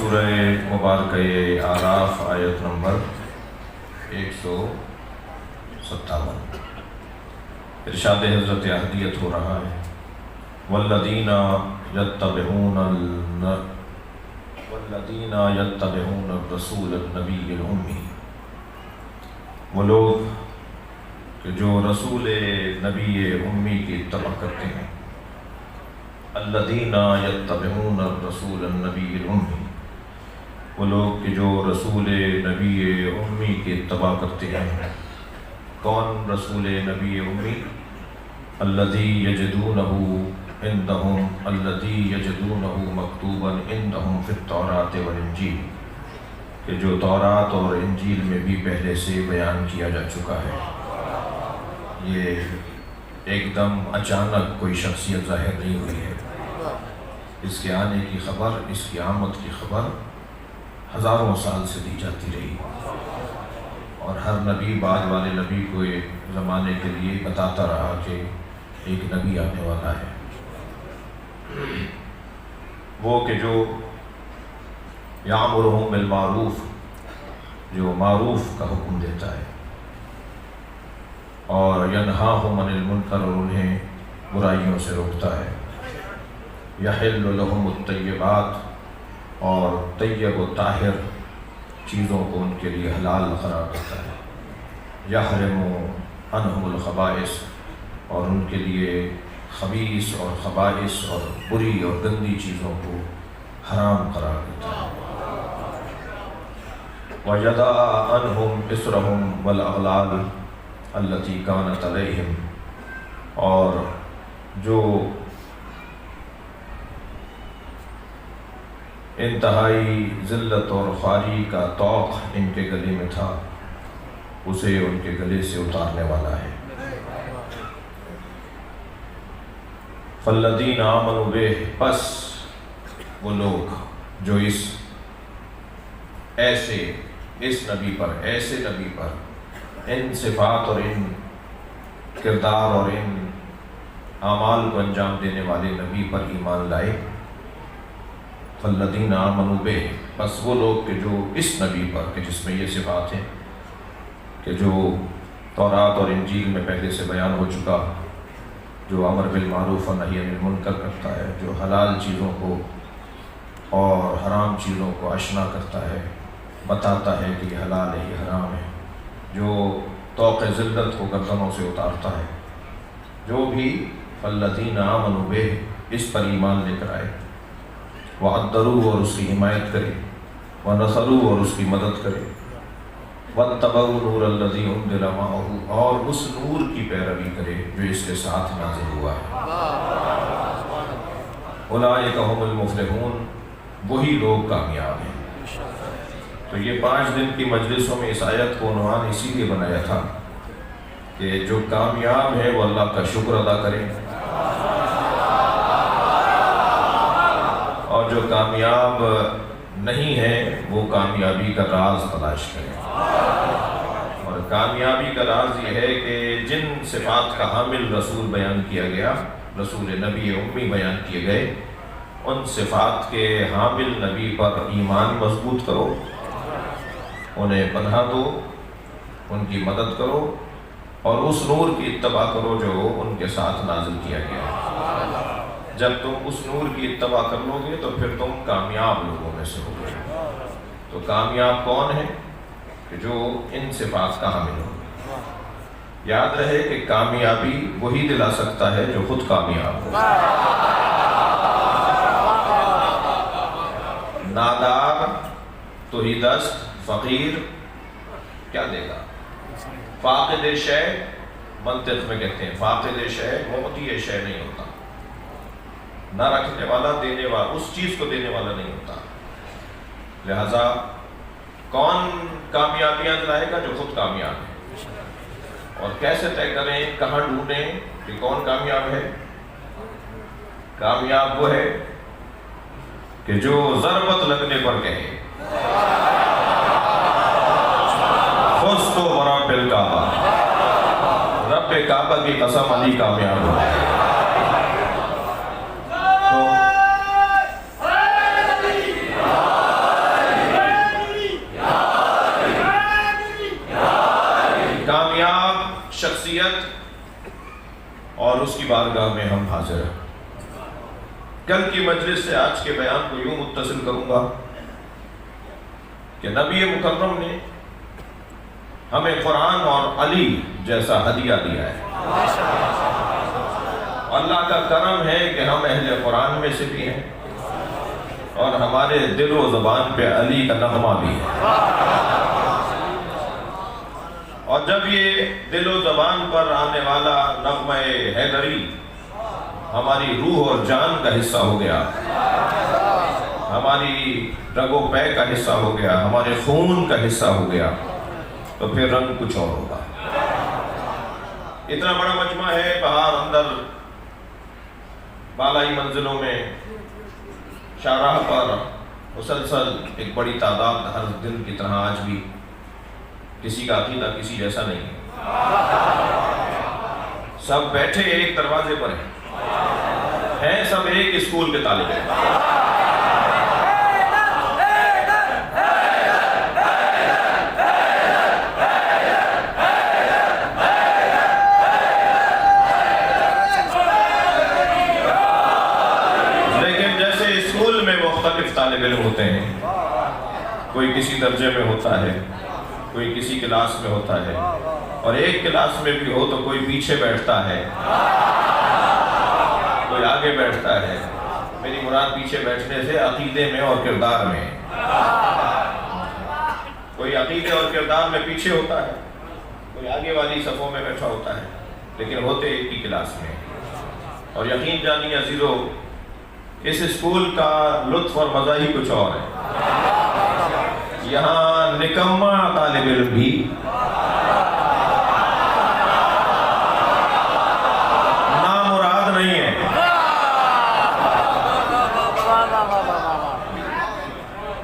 سورہ مبارکہ اعراف آیت نمبر 157 ارشاد حضرت احدیت ہو رہا ہے والذین یتبعون الرسول النبی الامی، وہ لوگ کہ جو رسول نبی امی کی اتباع کرتے ہیں. الذین یتبعون الرسول النبی الامی، وہ لوگ کہ جو رسول نبی امی کی اتباع کرتے ہیں. کون رسول نبی امی؟ الذی یجدونہ مکتوبا عندہم فی التوراۃ والانجیل، کہ جو تورات اور انجیل میں بھی پہلے سے بیان کیا جا چکا ہے. یہ ایک دم اچانک کوئی شخصیت ظاہر نہیں ہوئی ہے. اس کے آنے کی خبر، اس کی آمد کی خبر ہزاروں سال سے دی جاتی رہی، اور ہر نبی بعد والے نبی کو ایک زمانے کے لیے بتاتا رہا کہ ایک نبی آنے والا ہے. وہ کہ جو یامرہم بالمعروف، جو معروف کا حکم دیتا ہے، اور ینہاہم عن المنکر، اور انہیں برائیوں سے روکتا ہے. یحل لہم الطیبات، اور طیب و طاہر چیزوں کو ان کے لیے حلال قرار دیتا ہے. یحرم عنہم الخبائث، اور ان کے لیے خبیث اور خبائث اور بری اور گندی چیزوں کو حرام قرار دیتا ہے. وَيَضَعَ عَنْهُمْ إِصْرَهُمْ وَالْأَغْلَالَ الَّتِي كَانَتْ عَلَيْهِمْ، اور جو انتہائی ذلت اور خواری کا طوق ان کے گلے میں تھا، اسے ان کے گلے سے اتارنے والا ہے. فالذین آمنوا بہ، پس وہ لوگ جو اس نبی پر، ایسے نبی پر، ان صفات اور ان کردار اور ان اعمال کو انجام دینے والے نبی پر ایمان لائے. فالذین آمنوا بہ، پس وہ لوگ کہ جو اس نبی پر، کہ جس میں یہ صفات ہیں کہ جو تورات اور انجیل میں پہلے سے بیان ہو چکا، جو امر بالمعروف و نہی عن المنکر کرتا ہے، جو حلال چیزوں کو اور حرام چیزوں کو آشنا کرتا ہے، بتاتا ہے کہ یہ حلال ہے یہ حرام ہے، جو طوق ذلت کو گردنوں سے اتارتا ہے. جو بھی فالذین آمنوا بہ، اس پر ایمان لے کر آئے، وعدروہ، اور اس کی حمایت کرے، ونصروہ، اور اس کی مدد کرے، واتبعوا النور الذی انزل معہ، اور اس نور کی پیروی کرے جو اس کے ساتھ نازل ہوا ہے. اولئک ھم المفلحون، وہی لوگ کامیاب ہیں. تو یہ 5 دن کی مجلسوں میں اس آیت کو عنوان اسی لیے بنایا تھا کہ جو کامیاب ہے وہ اللہ کا شکر ادا کریں، اور جو کامیاب نہیں ہے وہ کامیابی کا راز تلاش کریں. اور کامیابی کا راز یہ ہے کہ جن صفات کا حامل رسول بیان کیا گیا، رسول نبی امی بیان کیے گئے، ان صفات کے حامل نبی پر ایمان مضبوط کرو، انہیں پناہ دو، ان کی مدد کرو، اور اس نور کی اتباع کرو جو ان کے ساتھ نازل کیا گیا ہے. جب تم اس نور کی اتباع کر لو گے تو پھر تم کامیاب لوگوں میں سے ہو گے. تو کامیاب کون ہے؟ کہ جو ان صفات کا حامل ہو. یاد رہے کہ کامیابی وہی دلا سکتا ہے جو خود کامیاب ہو. نادار، تہیدست، فقیر کیا دے گا؟ فاقد شے، منطق میں کہتے ہیں فاقد شے معطی شے نہیں ہوتا. نہ رکھنے والا دینے والا، اس چیز کو دینے والا نہیں ہوتا. لہذا کون کامیابیاں دلائے گا؟ جو خود کامیاب ہے. اور کیسے طے کریں، کہاں ڈھونڈیں کہ کون کامیاب ہے؟ کامیاب وہ ہے کہ جو ضربت لگنے پر کہے فزت ورب الکعبہ، رب کعبہ کی قسم علی کامیاب ہو. اور اس کی بارگاہ میں ہم حاضر ہیں۔ کل کی مجلس سے آج کے بیان کو یوں متصل کروں گا کہ نبی مکرم نے ہمیں قرآن اور علی جیسا ہدیہ دیا ہے۔ اللہ کا کرم ہے کہ ہم اہل قرآن میں سے بھی ہیں اور ہمارے دل و زبان پہ علی کا نغمہ بھی ہے، اور جب یہ دل و زبان پر آنے والا نغمہ حیدری ہماری روح اور جان کا حصہ ہو گیا، ہماری رگ و پے کا حصہ ہو گیا، ہمارے خون کا حصہ ہو گیا، تو پھر رنگ کچھ اور ہوگا۔ اتنا بڑا مجمع ہے، باہر اندر بالائی منزلوں میں شاہراہ پر مسلسل ایک بڑی تعداد ہر دن کی طرح آج بھی، کسی کا عقیدہ کسی جیسا نہیں ہے، سب بیٹھے ایک دروازے پر ہیں سب ایک اسکول کے طالب ہیں۔ مختلف طالب علم ہوتے ہیں، کوئی کسی درجے میں ہوتا ہے، کوئی کسی کلاس میں ہوتا ہے، اور ایک کلاس میں بھی ہو تو کوئی پیچھے بیٹھتا ہے، کوئی آگے بیٹھتا ہے۔ میری مراد پیچھے بیٹھنے سے عقیدے میں اور کردار میں، کوئی عقیدے اور کردار میں پیچھے ہوتا ہے، کوئی آگے والی صفوں میں بیٹھا ہوتا ہے، لیکن ہوتے ایک ہی کلاس میں۔ اور یقین جانیے عزیزو، اس اسکول کا لطف اور مزہ ہی کچھ اور ہے۔ یہاں نکما طالب علم بھی نامراد نہیں ہے،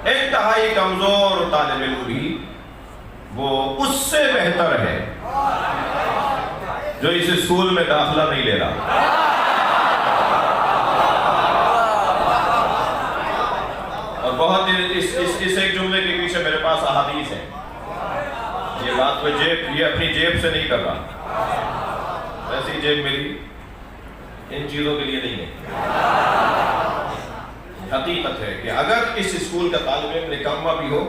انتہائی کمزور طالب علم بھی وہ اس سے بہتر ہے جو اس اسکول میں داخلہ نہیں لے رہا۔ بہت اس ایک جملے کے پیچھے میرے پاس احادیث ہیں، یہ بات میں یہ اپنی جیب سے نہیں کر رہا، ایسی جیب میری ان چیزوں کے لیے نہیں ہے۔ حقیقت ہے کہ اگر اس اسکول کا طالب علم نکما بھی ہو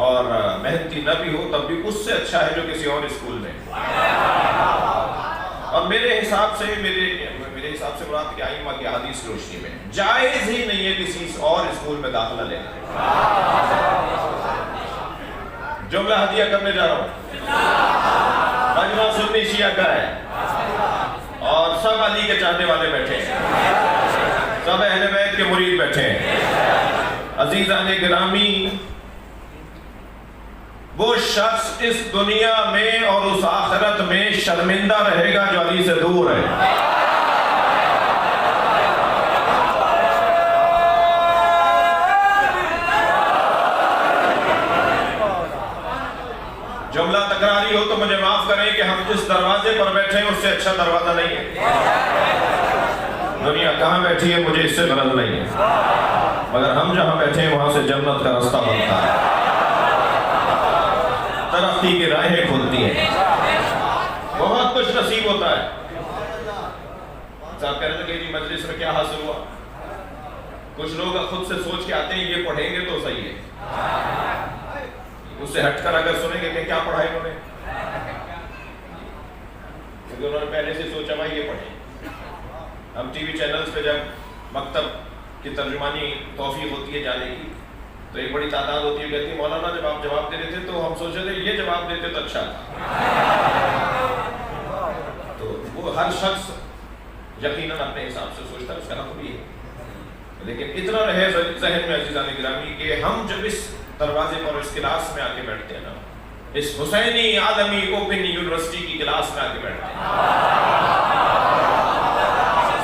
اور محنتی نہ بھی ہو، تب بھی اس سے اچھا ہے جو کسی اور اسکول میں۔ اور میرے حساب سے مراد کہ ائمہ کی حدیث کی روشنی میں جائز ہی نہیں ہے کسی اور اسکول میں داخلہ لینا۔ جملہ ہدیہ کرنے جا رہا ہوں، مجمع سنی شیعہ کا ہے اور سب علی کے چاہنے والے بیٹھے ہیں، سب اہل بیت کے مرید بیٹھے ہیں۔ عزیزان گرامی، وہ شخص اس دنیا میں اور اس آخرت میں شرمندہ رہے گا جو علی سے دور ہے۔ جملہ تکراری ہو تو مجھے معاف کریں کہ ہم جس دروازے پر بیٹھے ہیں اس سے اچھا دروازہ نہیں ہے۔ دنیا کہاں بیٹھی ہے مجھے اس سے غرض نہیں ہے، مگر ہم جہاں بیٹھے ہیں وہاں سے جنت کا رستہ بنتا ہے، ترقی کی راہیں کھلتی ہیں، بہت کچھ نصیب ہوتا ہے۔ صاحب کہنے لگے جی مجلس میں کیا حاصل ہوا؟ کچھ لوگ خود سے سوچ کے آتے ہیں یہ پڑھیں گے تو صحیح ہے، اس سے ہٹ کر اگر سنیں گے کہ کیا پڑھا انہوں نے، کیونکہ انہوں نے پہلے سے سوچا بھائی یہ پڑھیں۔ ہم ٹی وی چینلز پہ جب مکتب کی ترجمانی توفیق ہوتی ہے جانے کی، تو ایک بڑی تعداد ہوتی ہے، کہتی ہے مولانا جب آپ جواب دے رہے تھے تو ہم سوچ رہے تھے یہ جواب دیتے تو اچھا تھا۔ تو وہ ہر شخص یقیناً اپنے حساب سے سوچتا ہے، اس کا حق بھی ہے، لیکن اتنا رہے ذہن میں عزیزان گرامی کہ ہم جب اس دروازے پر اس کلاس میں آ کے بیٹھتے ہیں نا، اس حسینی عالمی اوپن یونیورسٹی کی کلاس میں آ کے بیٹھتے ہیں،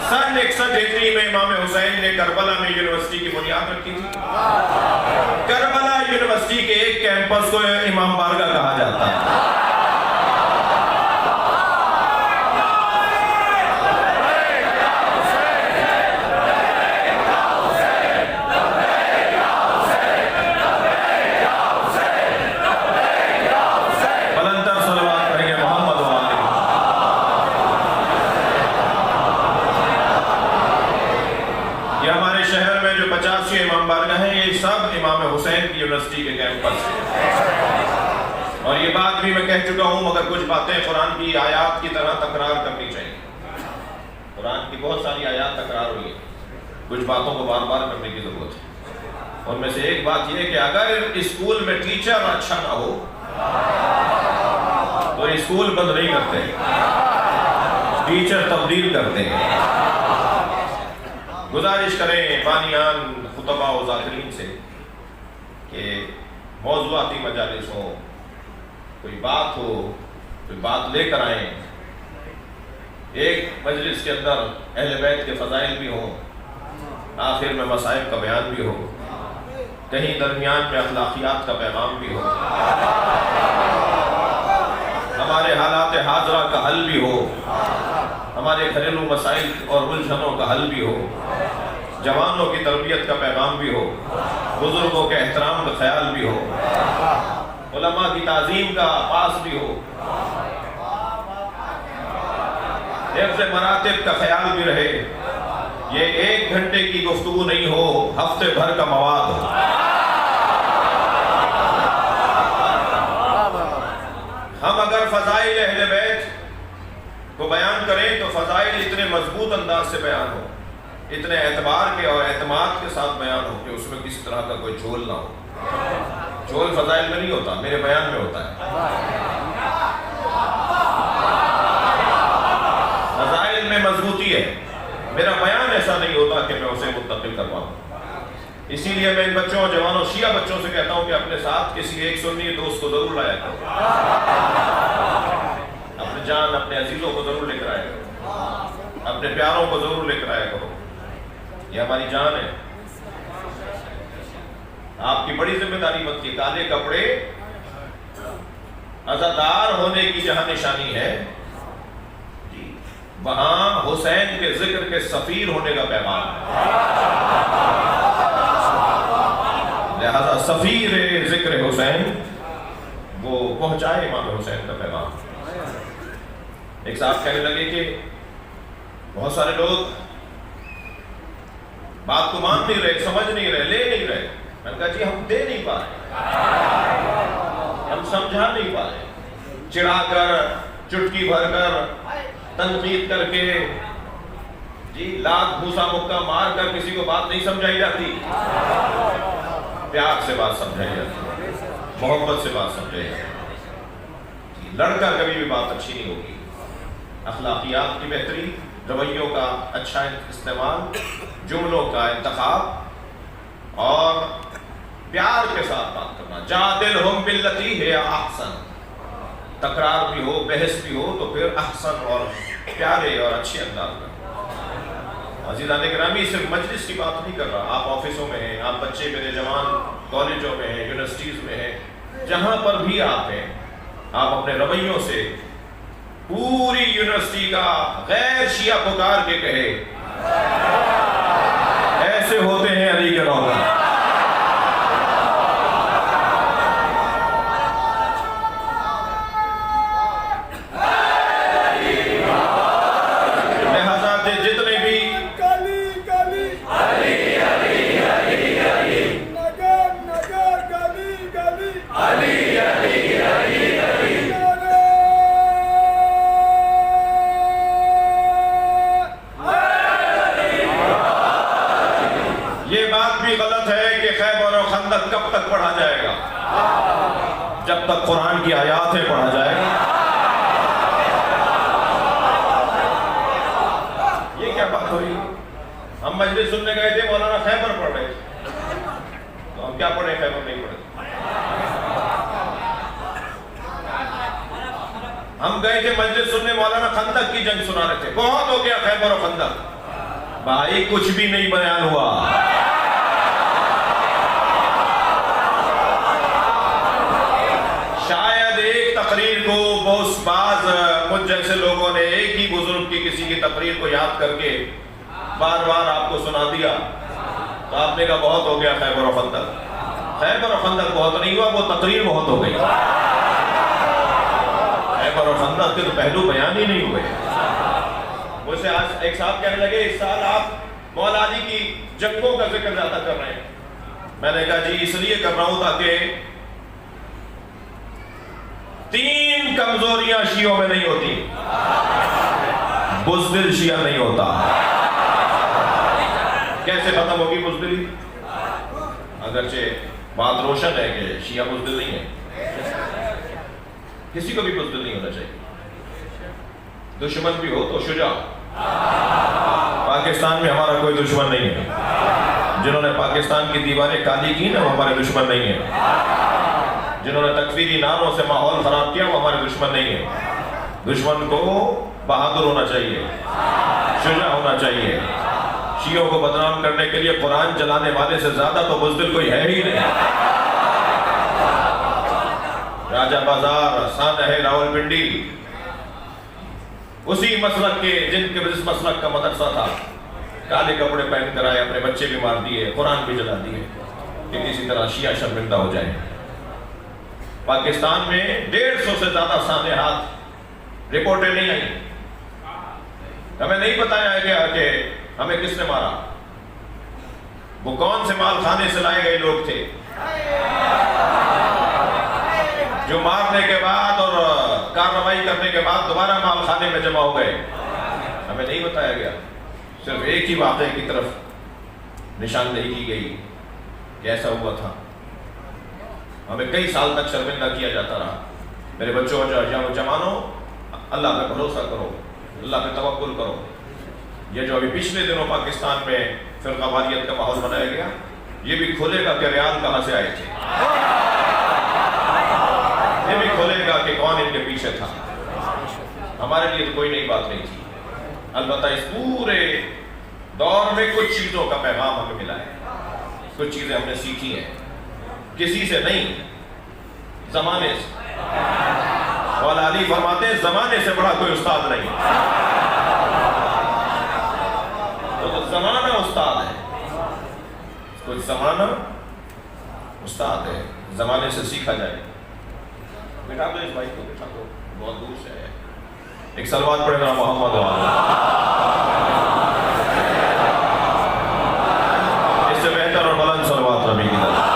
سن 61 ہجری میں امام حسین نے کربلا میں یونیورسٹی کی بنیاد رکھی تھی۔ کربلا یونیورسٹی کے ایک کیمپس کو امام بارگاہ کہا جاتا ہے۔ 50 یہ امام بارگاہ ہیں، یہ سب امام حسین کی یونیورسٹی کے کیمپس ہیں۔ اور یہ بات بھی میں کہہ چکا ہوں، مگر کچھ باتیں قرآن کی آیات کی طرح تکرار کرنی چاہیے۔ قرآن کی بہت ساری آیات تکرار ہوئی ہیں، کچھ باتوں کو بار بار کرنے کی ضرورت ہے۔ ان میں سے ایک بات یہ ہے کہ اگر اسکول میں ٹیچر اچھا نہ ہو تو اسکول بند نہیں کرتے، ٹیچر تبدیل کرتے ہیں۔ گزارش کریں بانیان خطبہ و ذاکرین سے کہ موضوعاتی مجالس ہوں، کوئی بات ہو، کوئی بات لے کر آئیں، ایک مجلس کے اندر اہل بیت کے فضائل بھی ہوں، آخر میں مصائب کا بیان بھی ہو، کہیں درمیان میں اخلاقیات کا پیغام بھی ہو، ہمارے حالات حاضرہ کا حل بھی ہو، ہمارے گھریلو مسائل اور الجھنوں کا حل بھی ہو، جوانوں کی تربیت کا پیغام بھی ہو، بزرگوں کے احترام کا خیال بھی ہو، علماء کی تعظیم کا پاس بھی ہو، حفظ مراتب کا خیال بھی رہے۔ یہ 1 گھنٹے کی گفتگو نہیں ہو، ہفتے بھر کا مواد ہو۔ ہم اگر فضائل اہل بیت کو بیان کریں تو فضائل اتنے مضبوط انداز سے بیان ہو، اتنے اعتبار کے اور اعتماد کے ساتھ بیان ہو کہ اس میں کسی طرح کا کوئی جھول نہ ہو۔ جھول فضائل میں نہیں ہوتا، میرے بیان میں ہوتا ہے۔ فضائل میں مضبوطی ہے، میرا بیان ایسا نہیں ہوتا کہ میں اسے منتقل کرواؤں۔ اسی لیے میں ان بچوں اور جوانوں شیعہ بچوں سے کہتا ہوں کہ اپنے ساتھ کسی ایک سنی دوست کو ضرور لایا کرو، اپنے جان اپنے عزیزوں کو ضرور لے کر آیا کرو، اپنے پیاروں کو ضرور لے کر آیا کرو۔ یہ ہماری جان ہے، آپ کی بڑی ذمہ داری بنتی ہے۔ کالے کپڑے عزادار ہونے کی جہاں نشانی ہے، وہاں حسین کے ذکر کے سفیر ہونے کا پیغام ہے۔ لہذا سفیر ذکر حسین وہ پہنچائے امام حسین کا پیغام۔ ایک صاحب کہنے لگے کہ بہت سارے لوگ بات کو مان نہیں رہے، سمجھ نہیں رہے، لے نہیں رہے۔ میں نے کہا جی ہم دے نہیں پا رہے، ہم سمجھا نہیں پا رہے، چڑھا کر، چٹکی بھر کر، تنقید کر کے، جی لاکھ بھوسا مکہ مار کر کسی کو بات نہیں سمجھائی جاتی۔ پیار سے بات سمجھائی جاتی، محبت سے بات سمجھائی جاتی۔ لڑ کر کبھی بھی بات اچھی نہیں ہوگی۔ اخلاقیات کی بہتری، رویوں کا اچھا استعمال، جملوں کا انتخاب اور پیار کے ساتھ بات کرنا۔ جادلہم باللتی ہی احسن، تکرار بھی ہو، بحث بھی ہو تو پھر احسن اور پیارے اور اچھے انداز میں۔ عزیزان گرامی، صرف مجلس کی بات نہیں کر رہا، آپ آفسوں میں ہیں، آپ بچے میرے جوان کالجوں میں ہیں، یونیورسٹیز میں ہیں، جہاں پر بھی آپ ہیں، آپ اپنے رویوں سے پوری یونیورسٹی کا غیر شیعہ پکار کے کہے ایسے ہوتے ہیں علی کے روزہ۔ کب تک پڑھا جائے گا؟ جب تک قرآن کی آیاتیں پڑھا جائے گا۔ یہ کیا بات ہوئی؟ ہم مجلس سننے گئے تھے، مولانا خیبر پڑھ رہے تھے، تو ہم کیا پڑھے؟ خیبر نہیں پڑھے۔ ہم گئے تھے مجلس سننے، مولانا خندق کی جنگ سنا رہے تھے، بہت ہو گیا خیبر و خندق۔ بھائی کچھ بھی نہیں بیان ہوا۔ شاید ایک تقریر کو بعض مجھ جیسے لوگوں نے ایک ہی بزرگ کی کسی کی تقریر کو یاد کر کے بار بار آپ کو سنا دیا، تو آپ نے کہا بہت ہو گیا خیبر و خندق۔ خیبر و خندق بہت نہیں ہوا، وہ تقریر بہت ہو گئی۔ خیبر و خندق کے تو پہلو بیان ہی نہیں ہوئے۔ مجھ سے آج ایک صاحب کہنے لگے اس سال آپ مولا علی کی جنگوں کا ذکر زیادہ کر رہے ہیں. میں نے کہا جی اس لیے کر رہا ہوں تاکہ 3 کمزوریاں شیعوں میں نہیں ہوتی. بزدل شیعہ نہیں ہوتا. کیسے ختم ہوگی بزدلی؟ اگرچہ بات روشن ہے کہ شیعہ بزدل نہیں ہے، کسی کو بھی بزدل نہیں ہونا چاہیے. دشمن بھی ہو تو شجاع. پاکستان میں ہمارا کوئی دشمن نہیں ہے. جنہوں نے پاکستان کی دیواریں کالی کی نا وہ ہمارے دشمن نہیں ہیں. جنہوں نے تکفیری نعروں سے ماحول خراب کیا وہ ہمارے دشمن نہیں ہیں. دشمن کو بہادر ہونا چاہیے، شجاع ہونا چاہیے. شیعوں کو بدنام کرنے کے لیے قرآن جلانے والے سے زیادہ تو بزدل کوئی ہے ہی نہیں. راجہ بازار، سانحہ راولپنڈی، اسی مسلک کے جن کے جس مسلک کا مدرسہ تھا، کالے کپڑے پہن کر آئے، اپنے بچے بھی مار دیے، قرآن بھی جلا دیے کہ کسی طرح شیعہ شرمندہ ہو جائے. پاکستان میں 150 سے زیادہ سانحات رپورٹیں نہیں آئیں. ہمیں نہیں بتایا گیا کہ ہمیں کس نے مارا، وہ کون سے مال خانے سے لائے گئے لوگ تھے جو مارنے کے بعد اور کارروائی کرنے کے بعد دوبارہ مال خانے میں جمع ہو گئے. ہمیں نہیں بتایا گیا. صرف ایک ہی واقعے کی طرف نشاندہی کی گئی کہ ایسا ہوا تھا. ہمیں کئی سال تک شرمندہ کیا جاتا رہا. میرے بچوں اور جوانوں، اللہ پہ بھروسہ کرو، اللہ پہ توکل کرو. یہ جو ابھی پچھلے دنوں پاکستان میں فرقہ واریت کا ماحول بنایا گیا، یہ بھی کھولے گا کہ ریال کہاں سے آئے تھے. یہ بھی کھولے گا کہ کون ان کے پیچھے تھا. ہمارے لیے تو کوئی نئی بات نہیں تھی. البتہ اس پورے دور میں کچھ چیزوں کا پیغام ہمیں ملا ہے، کچھ چیزیں ہم نے سیکھی ہیں. کسی سے نہیں، زمانے سے. مولا علی فرماتے ہیں زمانے سے بڑا کوئی استاد نہیں. تو زمانہ استاد ہے، کچھ زمانہ استاد ہے. زمانے سے سیکھا جائے. بٹھا دو اس بھائی کو، بٹھا دو، بہت دور سے ہے. ایک صلوات پڑھے گا محمد اس سے بہتر اور بلند صلوات نبی کی طرف.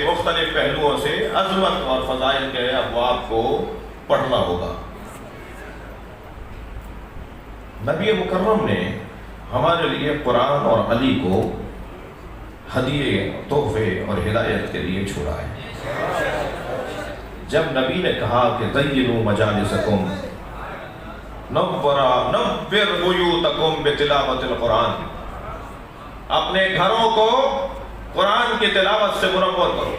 مختلف پہلوؤں سے عظمت اور فضائل کے ابواب کو پڑھنا ہوگا. نبی مکرم نے ہمارے لیے قرآن اور علی کو ہدیے، تحفے اور ہدایت کے لیے چھوڑا ہے. جب نبی نے کہا کہ زینوا مجالسکم نور بیوتکم بتلاوت القرآن، اپنے گھروں کو قرآن کی تلاوت سے منور کرو.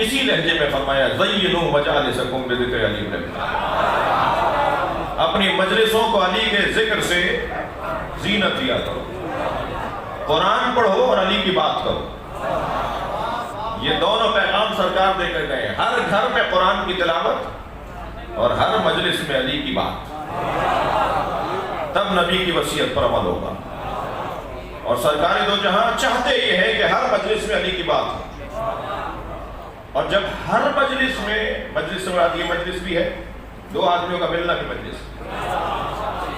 اسی لہجے میں فرمایا زینوا مجالسکم بذکر علی بن ابی طالب، اپنی مجلسوں کو علی کے ذکر سے زینت دیا کرو. قرآن پڑھو اور علی کی بات کرو. یہ دونوں پیغام سرکار دے کر گئے. ہر گھر میں قرآن کی تلاوت اور ہر مجلس میں علی کی بات. تب نبی کی وصیت پر عمل ہوگا. اور سرکار دو جہاں چاہتے یہ ہے کہ ہر مجلس میں علی کی بات ہو. اور جب ہر مجلس سے مراد یہ مجلس بھی ہے 2 آدمیوں کا ملنا کی مجلس.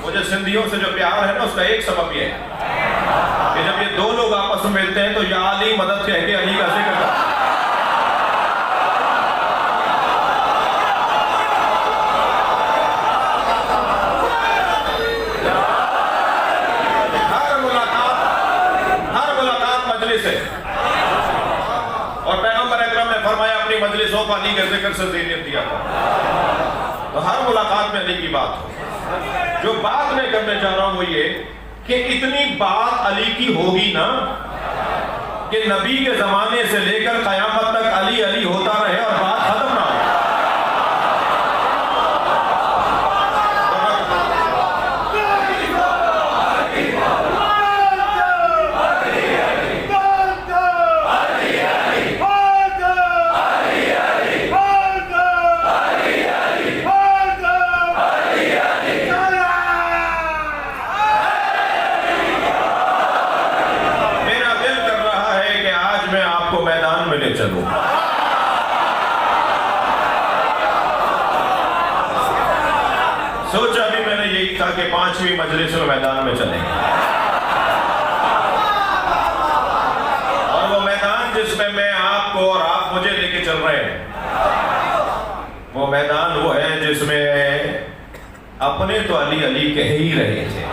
مجھے سندھیوں سے جو پیار ہے نا اس کا ایک سبب یہ ہے کہ جب یہ 2 لوگ آپس میں ملتے ہیں تو یا علی مدد کہہ کے علی کا ذکر کرتے ہیں. اور پیغمبر اکرم نے فرمایا اپنی مجلسوں کو علی کے ذکر سے زینت دیا تھا. تو ہر ملاقات میں علی کی بات ہو. جو بات میں کرنے جا رہا ہوں وہ یہ کہ اتنی بات علی کی ہوگی نا کہ نبی کے زمانے سے لے کر قیامت تک علی علی ہوتا رہے اور بات ختم نہ ہو. چلوں. سوچا بھی میں نے یہی تھا کہ 5ویں مجلس میدان میں چلیں گے، اور وہ میدان جس میں میں آپ کو اور آپ مجھے لے کے چل رہے ہیں، وہ میدان وہ ہے جس میں اپنے تو علی علی کہہ ہی رہے تھے،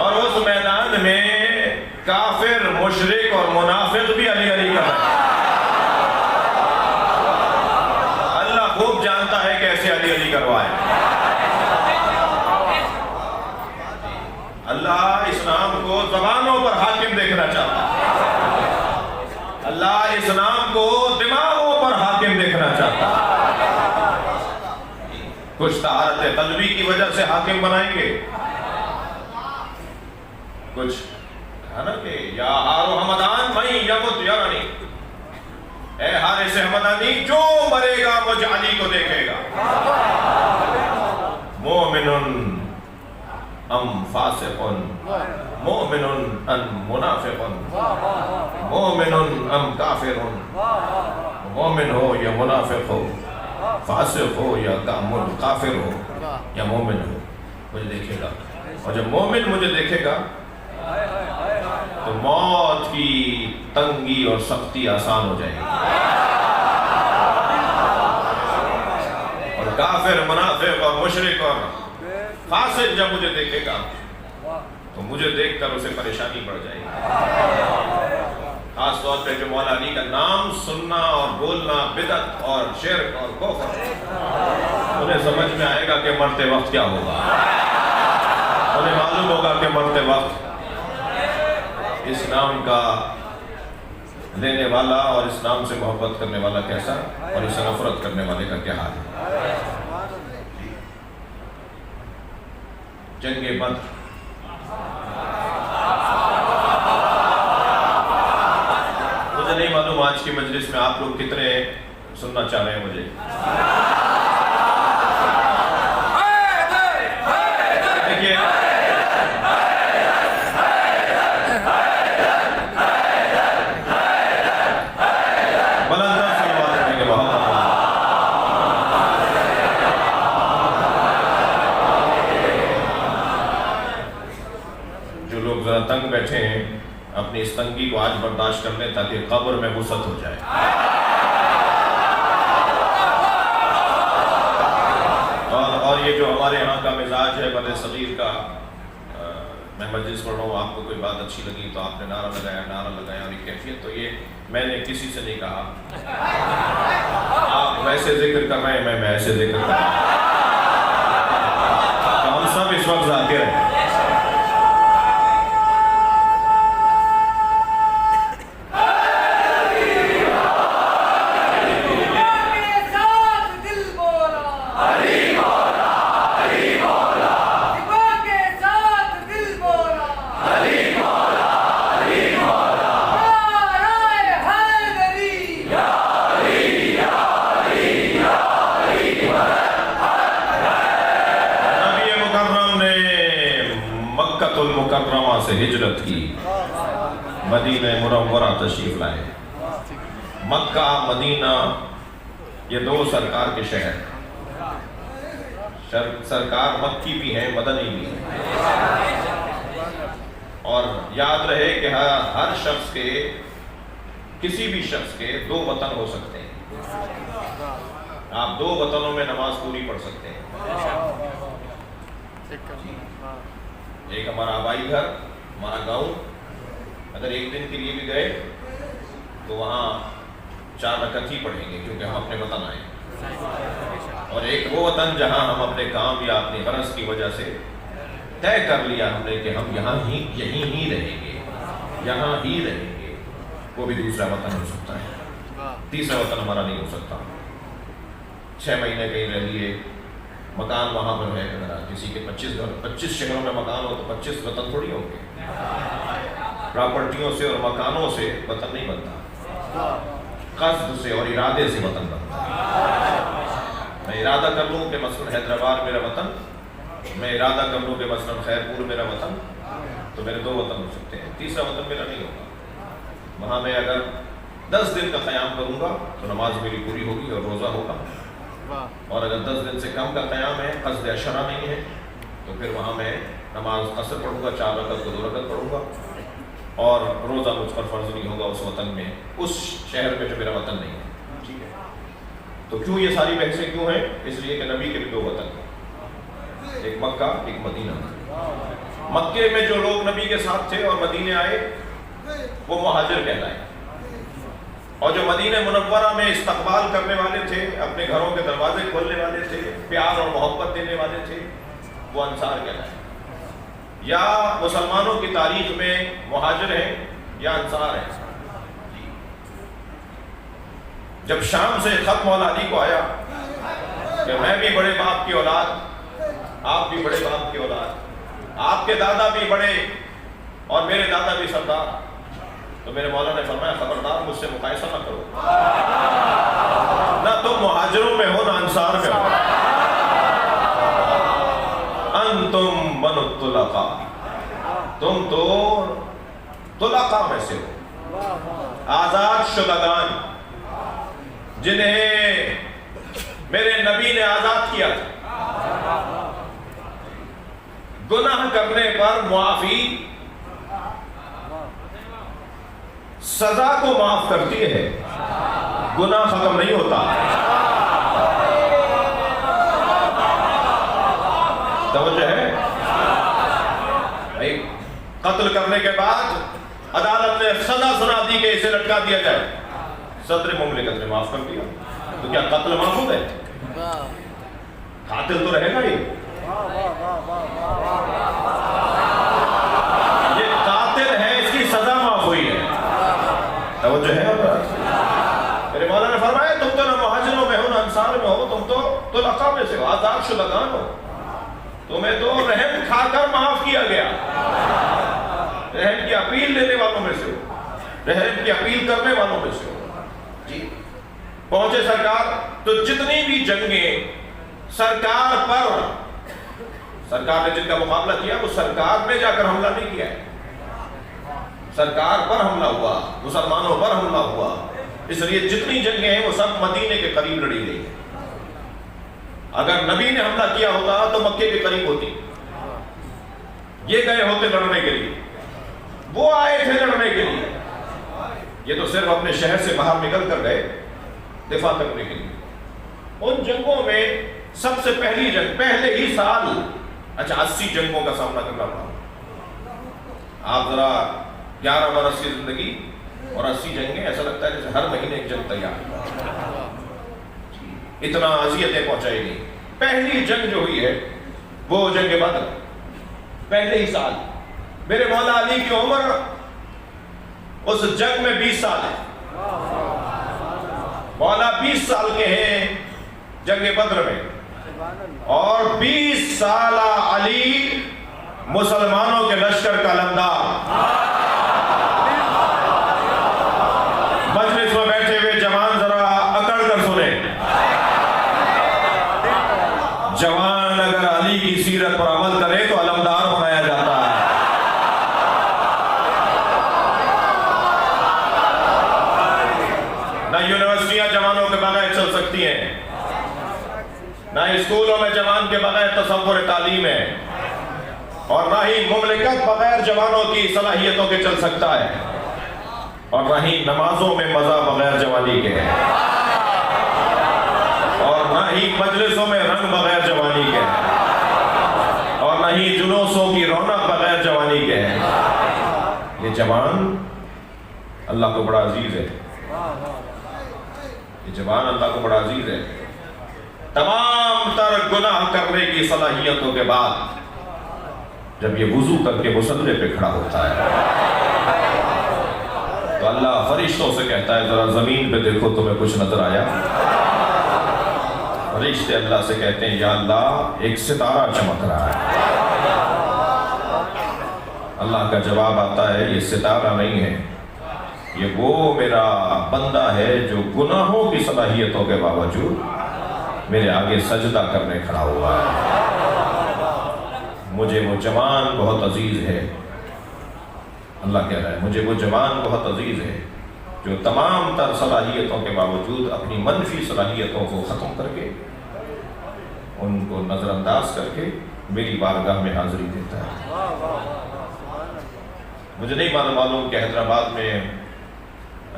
اور اس میدان میں کافر، مشرک اور منافق بھی علی علی کر رہے ہیں. اللہ خوب جانتا ہے کیسے علی علی کروائے. اللہ اس نام کو زبانوں پر حاکم دیکھنا چاہتا ہے، اللہ اس نام کو دماغوں پر حاکم دیکھنا چاہتا ہے. کچھ طہارت قلبی کی وجہ سے حاکم بنائیں گے، کچھ ہے نا کہ یا حارو حمدان من یمت یرانی، اے حارث حمدانی جو مرے گا مجھ علی کو دیکھے گا. مومن ام فاسق، مومن ام منافق، مومن ام کافر، مومن ہو یا منافق ہو، فاسق ہو یا کافر ہو یا مومن ہو، مجھے دیکھے گا. اور جب مومن مجھے دیکھے گا تو موت کی تنگی اور سختی آسان ہو جائے گی، اور کافر، منافق اور مشرک اور فاسق جب مجھے دیکھے گا تو مجھے دیکھ کر اسے پریشانی پڑ جائے گی. خاص طور پہ جو مولا علی کا نام سننا اور بولنا بدعت اور شرک اور کفر، انہیں سمجھ میں آئے گا کہ مرتے وقت کیا ہوگا، انہیں معلوم ہوگا کہ مرتے وقت اس نام کا لینے والا اور اس نام سے محبت کرنے والا کیسا اور اسے نفرت کرنے والے کا کیا حال ہے. جنگ بدر، مجھے نہیں معلوم آج کی مجلس میں آپ لوگ کتنے سننا چاہ رہے ہیں مجھے. دیکھیے تنگ بیٹھے ہیں، اپنی اس تنگی کو آج برداشت کر لیں تاکہ قبر میں وسعت ہو جائے. اور یہ جو ہمارے یہاں کا مزاج ہے بڑے صغیر کا، میں مجلس پڑھ رہا ہوں، آپ کو کوئی بات اچھی لگی تو آپ نے نعرہ لگایا اور یہ کیفیت، تو یہ میں نے کسی سے نہیں کہا. آپ ویسے ذکر کر رہے ہیں، میں ایسے ذکر کر رہا ہوں. تو ہم سب اس وقت ذاکر ہیں. المکرمہ سے ہجرت کی، مدینہ منورہ تشریف لائے. مکہ مدینہ یہ دو سرکار کے شہر، سرکار مکی بھی ہیں مدنی بھی ہیں. اور یاد رہے کہ ہر شخص کے، کسی بھی شخص کے 2 وطن ہو سکتے ہیں. آپ 2 وطنوں میں نماز پوری پڑھ سکتے ہیں. ایک ہمارا آبائی گھر، ہمارا گاؤں، اگر ایک دن کے لیے بھی گئے تو وہاں 4 رکعت ہی پڑھیں گے کیونکہ ہم اپنے وطن آئے. اور ایک وہ وطن جہاں ہم اپنے کام یا اپنی غرض کی وجہ سے طے کر لیا ہم نے کہ ہم یہیں ہی رہیں گے، یہاں ہی رہیں گے، وہ بھی دوسرا وطن ہو سکتا ہے. تیسرا وطن ہمارا نہیں ہو سکتا. 6 مہینے کہیں رہ لیے، مکان وہاں پر ہے، کسی کے 25 شہروں میں مکان ہو تو 25 وطن تھوڑی ہوں گے. پراپرٹیوں سے اور مکانوں سے وطن نہیں بنتا، قصد سے اور ارادے سے وطن بنتا ہے. میں ارادہ کر لوں کہ مثلا حیدرآباد میرا وطن، میں ارادہ کر لوں کہ مثلا خیرپور میرا وطن، تو میرے 2 وطن ہو سکتے ہیں، تیسرا وطن میرا نہیں ہوگا۔ وہاں میں اگر 10 دن کا قیام کروں گا تو نماز میری پوری ہوگی اور روزہ ہوگا، اور اگر 10 دن سے کم کا قیام ہے، قصد عشرہ نہیں ہے، تو پھر وہاں میں نماز قصر پڑھوں گا، 4 رکعت کو 2 رکعت پڑھوں گا، اور روزہ مجھ پر فرض نہیں ہوگا اس وطن میں، اس شہر میں جو میرا وطن نہیں ہے۔ تو کیوں یہ ساری بحثیں کیوں ہیں؟ اس لیے کہ نبی کے بھی 2 وطن ہیں، ایک مکہ ایک مدینہ۔ مکے میں جو لوگ نبی کے ساتھ تھے اور مدینے آئے وہ مہاجر کہلائے، اور جو مدینہ منورہ میں استقبال کرنے والے تھے، اپنے گھروں کے دروازے کھولنے والے تھے، پیار اور محبت دینے والے تھے، وہ انصار کہلائے۔ یا مسلمانوں کی تاریخ میں مہاجر ہیں یا انصار ہیں۔ جب شام سے خط مولا علی کو آیا کہ میں بھی بڑے باپ کی اولاد، آپ بھی بڑے باپ کی اولاد، آپ کے دادا بھی بڑے اور میرے دادا بھی سردار، تو میرے مولا نے فرمایا خبردار مجھ سے مقایسہ نہ کرو، نہ تم مہاجروں میں ہو نہ انصار میں ہو، انتم من الطلقاء، تم تو طلقاء میں سے ہو، آزاد شدگان جنہیں میرے نبی نے آزاد کیا تھا۔ گناہ کرنے پر معافی سزا کو معاف کرتی ہے، گناہ ختم نہیں ہوتا۔ توجہ ہے؟ قتل کرنے کے بعد عدالت نے سزا سنا دی کہ اسے لٹکا دیا جائے، صدر مملکت نے معاف کر دیا، تو کیا قتل معاف ہو گئے؟ قاتل تو رہے گا ہی، یہ قاتل ہے، اس کی سزا معاف ہوئی ہے۔ توجہ ہے؟ میرے مولا نے فرمایا تم تو نہ مہاجروں میں ہو نہ انصار میں ہو، تم تو طلقاء میں سے ہو، آزاد شدگان ہو، تمہیں تو رحم کھا کر معاف کیا گیا، رحم کی اپیل لینے والوں میں سے ہو، رحم کی اپیل کرنے والوں میں سے ہو۔ جی پہنچے سرکار، تو جتنی بھی جنگیں سرکار نے جن کا مقابلہ کیا وہ سرکار نے جا کر حملہ نہیں کیا ہے، سرکار پر حملہ ہوا، مسلمانوں پر حملہ ہوا، اس لیے جتنی جنگیں ہیں وہ سب مدینے کے قریب لڑی گئی ہیں۔ اگر نبی نے حملہ کیا ہوتا تو مکے کے قریب ہوتی، یہ گئے ہوتے لڑنے کے لیے، وہ آئے تھے لڑنے کے لیے، یہ تو صرف اپنے شہر سے باہر نکل کر گئے دفاع کرنے کے لیے۔ ان جنگوں میں سب سے پہلی جنگ پہلے ہی سال 80 جنگوں کا سامنا کرنا پڑا۔ آپ ذرا 11 برس کی زندگی اور 80 جنگیں، ایسا لگتا ہے جیسے ہر مہینے ایک جنگ تیار، اتنا اذیتیں پہنچائی گئی۔ پہلی جنگ جو ہوئی ہے وہ جنگ بدر، پہلے ہی سال۔ میرے مولا علی کی عمر اس جنگ میں 20 سال ہے، مولا 20 سال کے ہیں جنگ بدر میں، اور 20 سالہ علی مسلمانوں کے لشکر کا علمدار۔ مجلس میں بیٹھے ہوئے جوان ذرا اکڑ کر سنیں، جوان اگر علی کی سیرت پر عمل کرے تو علمدار بنایا جاتا ہے۔ نہ یونیورسٹیاں جوانوں کے بغیر چل سکتی ہیں، نہ اسکولوں میں جوان کے بغیر تصور تعلیم ہے، اور نہ ہی مملکت بغیر جوانوں کی صلاحیتوں کے چل سکتا ہے، اور نہ ہی نمازوں میں مزہ بغیر جوانی کے ہے، اور نہ ہی مجلسوں میں رنگ بغیر جوانی کے ہے، اور نہ ہی جلوسوں کی رونق بغیر جوانی کے ہے۔ یہ جوان اللہ کو بڑا عزیز ہے، یہ جوان اللہ کو بڑا عزیز ہے۔ تمام تر گناہ کرنے کی صلاحیتوں کے بعد جب یہ وضو کر کے مصلے پہ کھڑا ہوتا ہے تو اللہ فرشتوں سے کہتا ہے ذرا زمین پہ دیکھو تمہیں کچھ نظر آیا؟ فرشتے اللہ سے کہتے ہیں یا اللہ ایک ستارہ چمک رہا ہے۔ اللہ کا جواب آتا ہے یہ ستارہ نہیں ہے، یہ وہ میرا بندہ ہے جو گناہوں کی صلاحیتوں کے باوجود میرے آگے سجدہ کرنے کھڑا ہوا ہے۔ مجھے وہ جوان بہت عزیز ہے اللہ کہہ رہا ہے مجھے وہ جوان بہت عزیز ہے جو تمام تر صلاحیتوں کے باوجود اپنی منفی صلاحیتوں کو ختم کر کے ان کو نظر انداز کر کے میری بارگاہ میں حاضری دیتا ہے۔ مجھے نہیں معلوم کہ حیدرآباد میں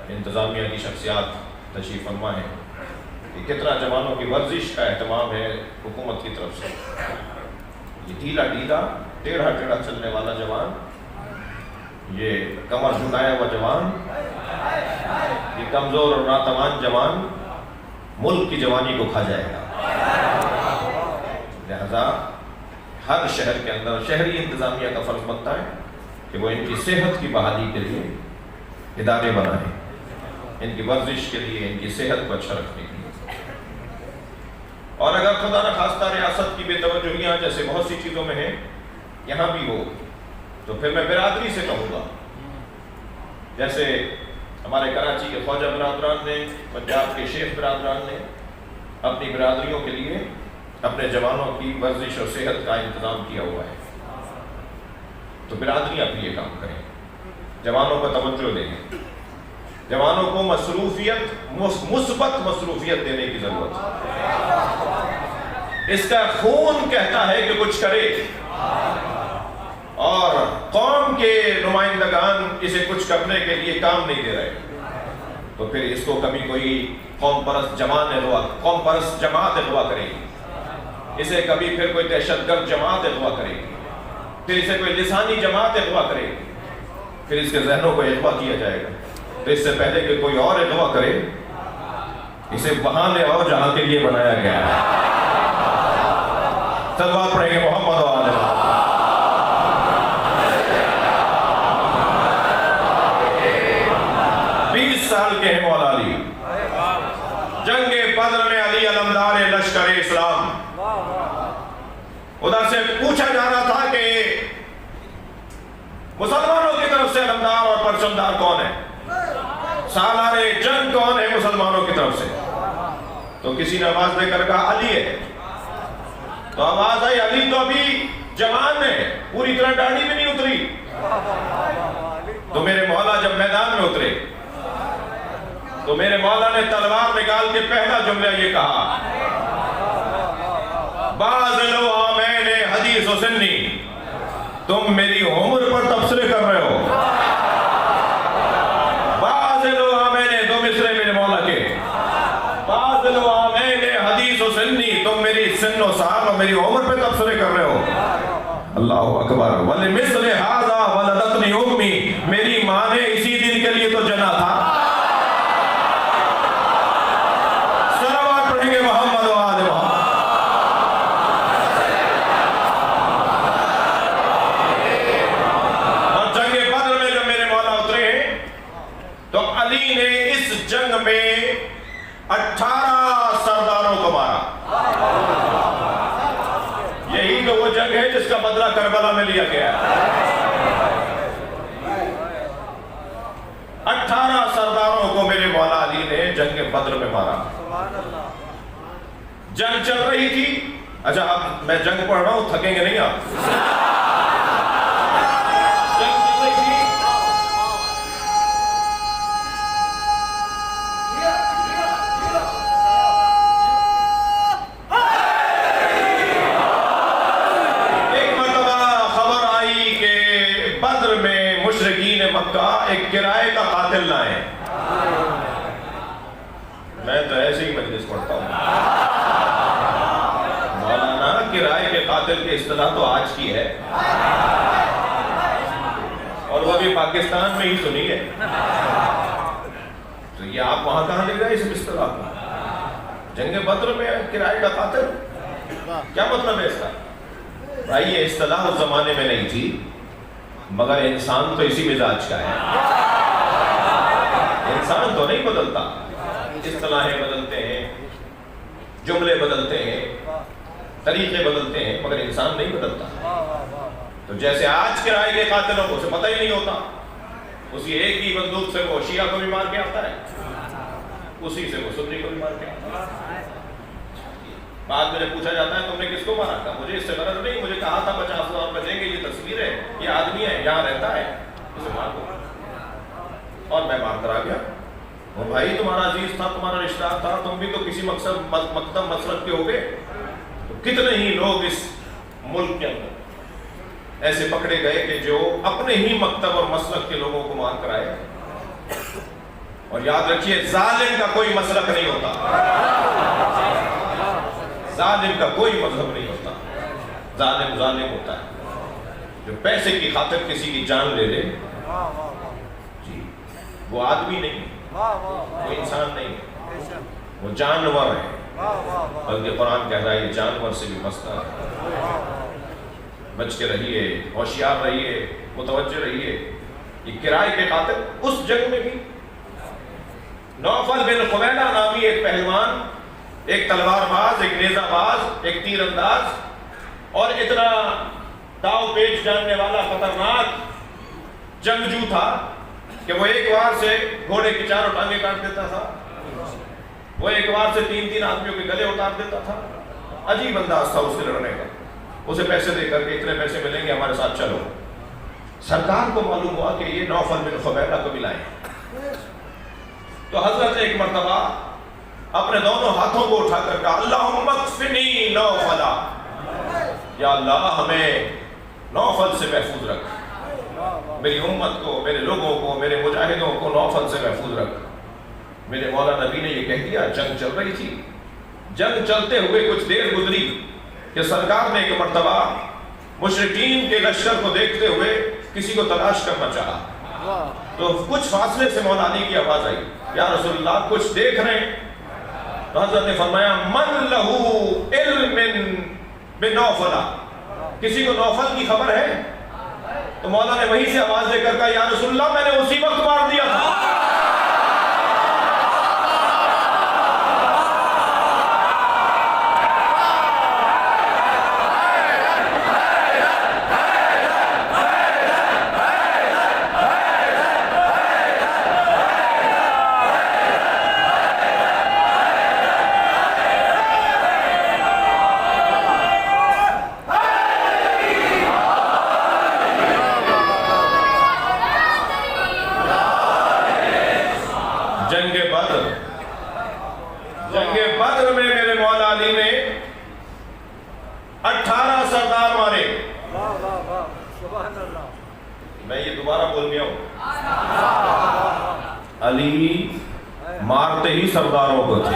انتظامیہ کی شخصیات تشریف فرما ہے کہ کتنا جوانوں کی ورزش کا اہتمام ہے حکومت کی طرف سے۔ یہ ڈھیلا ڈھیلا ٹیڑھا ٹیڑھا چلنے والا جوان، یہ کمر جھکایا ہوا جوان، یہ کمزور اور ناتوان جوان ملک کی جوانی کو کھا جائے گا۔ لہذا ہر شہر کے اندر شہری انتظامیہ کا فرض بنتا ہے کہ وہ ان کی صحت کی بحالی کے لیے ادارے بنائیں، ان کی ورزش کے لیے، ان کی صحت کو اچھا رکھنے کے لیے۔ اور اگر خدا نخواستہ ریاست کی بے توجہیاں جیسے بہت سی چیزوں میں ہیں یہاں بھی ہو تو پھر میں برادری سے کہوں گا، جیسے ہمارے کراچی کے خواجہ برادران نے، پنجاب کے شیخ برادران نے اپنی برادریوں کے لیے اپنے جوانوں کی ورزش اور صحت کا انتظام کیا ہوا ہے، تو برادریاں بھی یہ کام کریں، جوانوں کو توجہ دیں، جوانوں کو مثبت مصروفیت دینے کی ضرورت ہے۔ اس کا خون کہتا ہے کہ کچھ کرے، اور قوم کے نمائندگان اسے کچھ کرنے کے لیے کام نہیں دے رہے، تو پھر اس کو کبھی کوئی قوم پرست جماعت اغوا کرے گی، اسے کبھی پھر کوئی دہشت گرد جماعت اغوا کرے گی، پھر اسے کوئی لسانی جماعت اغوا کرے گی، پھر اس کے ذہنوں کو اغوا کیا جائے گا۔ تو اس سے پہلے کہ کوئی اور اغوا کرے، اسے وہاں لے آؤ جہاں کے لیے بنایا گیا ہے۔ صلوات پڑھیں گے محمد و آل محمد۔ 20 سال کے ہیں مولا علی، جنگ بدر میں علی علمدار لشکر اسلام۔ ادھر سے پوچھا جا رہا تھا کہ مسلمانوں کی طرف سے علمدار اور پرچمدار کون ہے، سالار جنگ کون ہے مسلمانوں کی طرف سے؟ تو کسی نے آواز دے کر کہا علی ہے، تو آواز آئی علی تو ابھی جوان ہے، پوری طرح داڑھی بھی نہیں اتری۔ تو میرے مولا جب میدان میں اترے تو میرے مولا نے تلوار نکال کے پہلا جملہ یہ کہا، بازلو آمین حدیث و سنی، تم میری عمر پر تبصرے کر رہے ہو۔ بازلو آمین، دو مصرے میرے مولا کے، بازلو آمین حدیث و سنی، تم میری سن و سال اور میری عمر پہ تبصرے کر رہے ہو۔ اللہ اکبر۔ وَلِمِثْلِ هَذَا وَلَدَتْنِي أُمِّي، میری ماں نے اسی دن کے لیے تو جنا تھا۔ صلوات پڑھیں گے محمد و آل محمد۔ اور جنگ بدر میں جب میرے مولا اترے تو علی نے اس جنگ میں 18 سرداروں کو مارا۔ یہی تو وہ جنگ ہے جس کا بدلہ کربلا میں لیا گیا ہے۔ 18 سرداروں کو میرے مولا علی نے جنگ بدر میں مارا۔ جنگ چل رہی تھی، اچھا اب میں جنگ پڑھ رہا ہوں، تھکیں گے نہیں آپ؟ جنگ چل رہی تھی، ایک مرتبہ خبر آئی کہ بدر میں مشرکین مکہ ایک کرائے کا قاتل لائے۔ میں تو ایسے ہی مجلس پڑھتا ہوں، مولانا کرائے کے قاتل کی اصطلاح تو آج کی ہے، اور وہ بھی پاکستان میں ہی سنی ہے، تو یہ آپ وہاں کہاں لے گئے اس اصطلاح کو؟ جنگ بدر میں کرائے کا قاتل، کیا مطلب ہے اس کا؟ بھائی یہ اصطلاح اس زمانے میں نہیں تھی، مگر انسان تو اسی مزاج کا ہے، انسان تو نہیں بدلتا، اصطلاحیں بدلتے ہیں، جملے بدلتے ہیں، طریقے بدلتے ہیں، مگر انسان نہیں بدلتا۔ تو جیسے آج کرائے کے قاتلوں کو اسے پتہ ہی نہیں ہوتا، اسی ایک ہی بندوق سے وہ شیعہ کو بھی مار کے آتا ہے، اسی سے وہ سنی کو بھی مار کے آتا ہے۔ بعد میں پوچھا جاتا ہے تم نے کس کو مارا تھا؟ مجھے اس سے غرض نہیں، مجھے کہا تھا 50,000 روپے دیں گے، یہ تصویر ہے، یہ آدمی ہے، یہاں رہتا ہے، اسے مار دو۔ ہمارا رشتہ تھا، تم بھی تو کسی مکتب مسلک کے ہو گئے. تو کتنے ہی لوگ اس ملک کے اندر ایسے پکڑے گئے کہ جو اپنے ہی مکتب اور مسلک کے لوگوں کو مار کر آئے. اور یاد رکھیے ظالم کا کوئی مسلک نہیں ہوتا، ظالم کا کوئی مذہب نہیں ہوتا. ظالم ظالم ہوتا ہے جو پیسے کی خاطر کسی کی جان لے لے. جی وہ آدمی نہیں، وہ انسان نہیں ہے، وہ جانور ہے. بلکہ قرآن کہہ رہا ہے یہ جانور سے بھی پستہ ہے. بچ کے رہیے، ہوشیار رہیے، متوجہ رہیے. یہ کرائے کے خاطر اس جنگ میں بھی نوفل بن خبیلہ نامی ایک پہلوان، ایک تلوار باز، ایک نیزہ باز، ایک تیر انداز اور اتنا داؤ پیچ جاننے والا خطرناک جنگجو تھا کہ وہ ایک وار سے گھوڑے کی چاروں ٹانگیں کاٹ دیتا تھا، وہ ایک وار سے 3 آدمیوں کے گلے اتار دیتا تھا. عجیب انداز تھا اس کے لڑنے کا. اسے پیسے دے کر کے اتنے پیسے ملیں گے ہمارے ساتھ چلو. سرکار کو معلوم ہوا کہ یہ نوفل بن خبیلہ کو ملائیں. تو حضرت نے ایک مرتبہ اپنے دونوں ہاتھوں کو اٹھا کر کہا اللہم اکفنی نوفلا، یا اللہ ہمیں نوفل سے محفوظ رکھ، میری امت کو، میرے لوگوں کو، میرے مجاہدوں کو نوفل سے محفوظ رکھ. میرے مولا نبی نے یہ کہہ دیا. جنگ چل رہی تھی. جنگ چلتے ہوئے کچھ دیر گزری کہ سرکار نے ایک مرتبہ مشرکین کے لشکر کو دیکھتے ہوئے کسی کو تلاش کرنا چاہا. تو کچھ فاصلے سے مولا علی کی آواز آئی یا رسول اللہ کچھ دیکھ رہے ہیں؟ تو حضرت نے فرمایا من لہو علم بنوفلا، کسی کو نوفل کی خبر ہے؟ تو مولا نے وہیں سے آواز دے کر کہا یا رسول اللہ میں نے اسی وقت مار دیا تھا. جنگ بدر میں میرے مولا علی نے 18 سردار مارے. میں یہ دوبارہ بول گیا ہوں، علی مارتے ہی سرداروں کو تھے.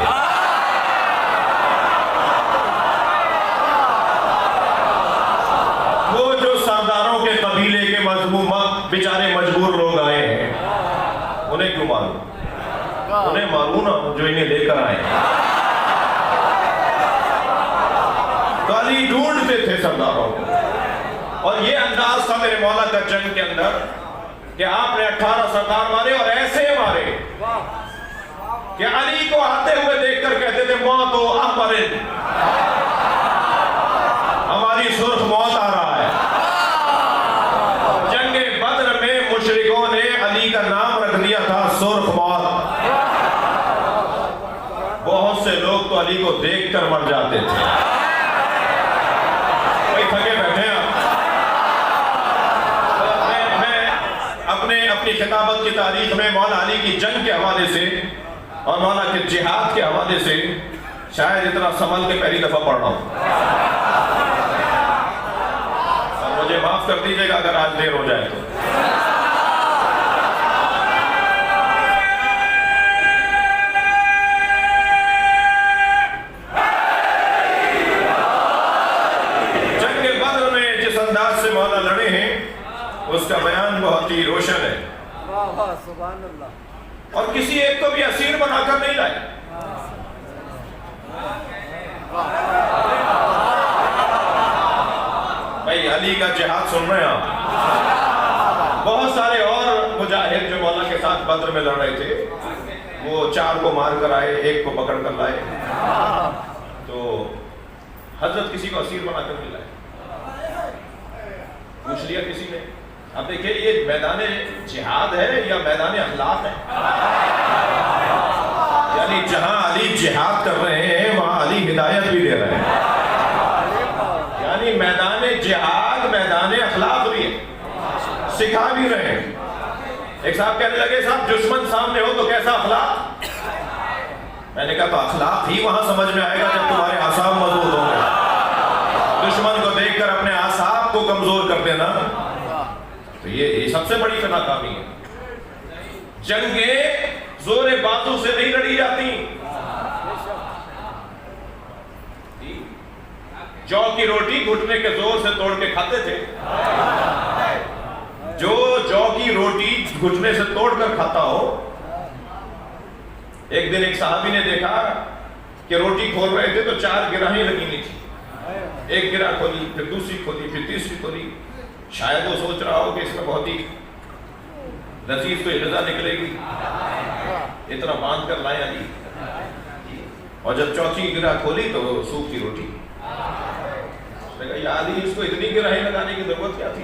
وہ جو سرداروں کے قبیلے کے بیچارے مجبور لوگ آئے ہیں انہیں کیوں ماروں؟ انہیں ماروں نا جو انہیں لے کر آئے. تو علی ڈھونڈتے تھے سرداروں کو. اور یہ انداز تھا میرے مولا کا جنگ کے اندر کہ آپ نے 18 سردار مارے اور ایسے مارے کہ علی کو آتے ہوئے دیکھ کر کہتے تھے موت و احمرن، ہماری سرخ موت آ رہا ہے. جنگ بدر میں مشرکوں نے علی کا نام رکھ دیا تھا سرخ موت. بہت سے لوگ تو علی کو دیکھ کر مر جاتے تھے. بھائی تھکے بیٹھے ہیں اپنی خطابت کی تاریخ میں مولا علی کی جنگ کے حوالے سے اور مولا کے جہاد کے حوالے سے شاید اتنا سنبھل کے پہلی دفعہ پڑھ رہا ہوں. اور مجھے معاف کر دیجئے گا اگر آج دیر ہو جائے تو. جنگ بدر میں جس انداز سے مولا لڑے ہیں اس کا بیان بہت ہی روشن ہے. سبحان اللہ. اور کسی ایک کو بھی اسیر بنا کر نہیں لائے. بھائی علی کا جہاد سن رہے ہیں آپ. بہت سارے اور مجاہد جو مولا کے ساتھ بدر میں لڑ رہے تھے وہ 4 کو مار کر آئے، 1 کو پکڑ کر لائے. تو حضرت کسی کو اسیر بنا کر نہیں لائے. پوچھ لیا کسی نے. اب دیکھیں یہ میدان جہاد ہے یا میدان اخلاق ہے؟ یعنی جہاں علی جہاد کر رہے ہیں وہاں علی ہدایت بھی دے رہے ہیں. یعنی میدان جہاد میدان اخلاق بھی ہے، سکھا بھی رہے ہیں. ایک صاحب کہنے لگے صاحب دشمن سامنے ہو تو کیسا اخلاق؟ میں نے کہا تو اخلاق ہی وہاں سمجھ میں آئے گا جب تمہارے اعصاب مضبوط ہوں گے. دشمن کو دیکھ کر اپنے اعصاب کو کمزور کر دینا تو یہ سب سے بڑی ناکامی ہے. جنگیں زور بازو سے نہیں لڑی جاتی. جو کی روٹی گھٹنے کے زور سے توڑ کے کھاتے تھے. جو کی روٹی گھٹنے سے توڑ کر کھاتا ہو. ایک دن ایک صحابی نے دیکھا کہ روٹی کھول رہے تھے تو 4 گراہیں لگی ہوئی تھی. ایک گرہ کھولی، پھر دوسری کھولی، پھر تیسری کھولی. شاید وہ سوچ رہا ہو کہ اس میں بہت ہی لذیذ تو غذا نکلے گی، اتنا باندھ کر لائے علی. اور جب چوتھی گرہ کھولی تو سوکھ کی روٹی. اس نے کہا یا علی اس کو اتنی گراہیں لگانے کی ضرورت کیا تھی؟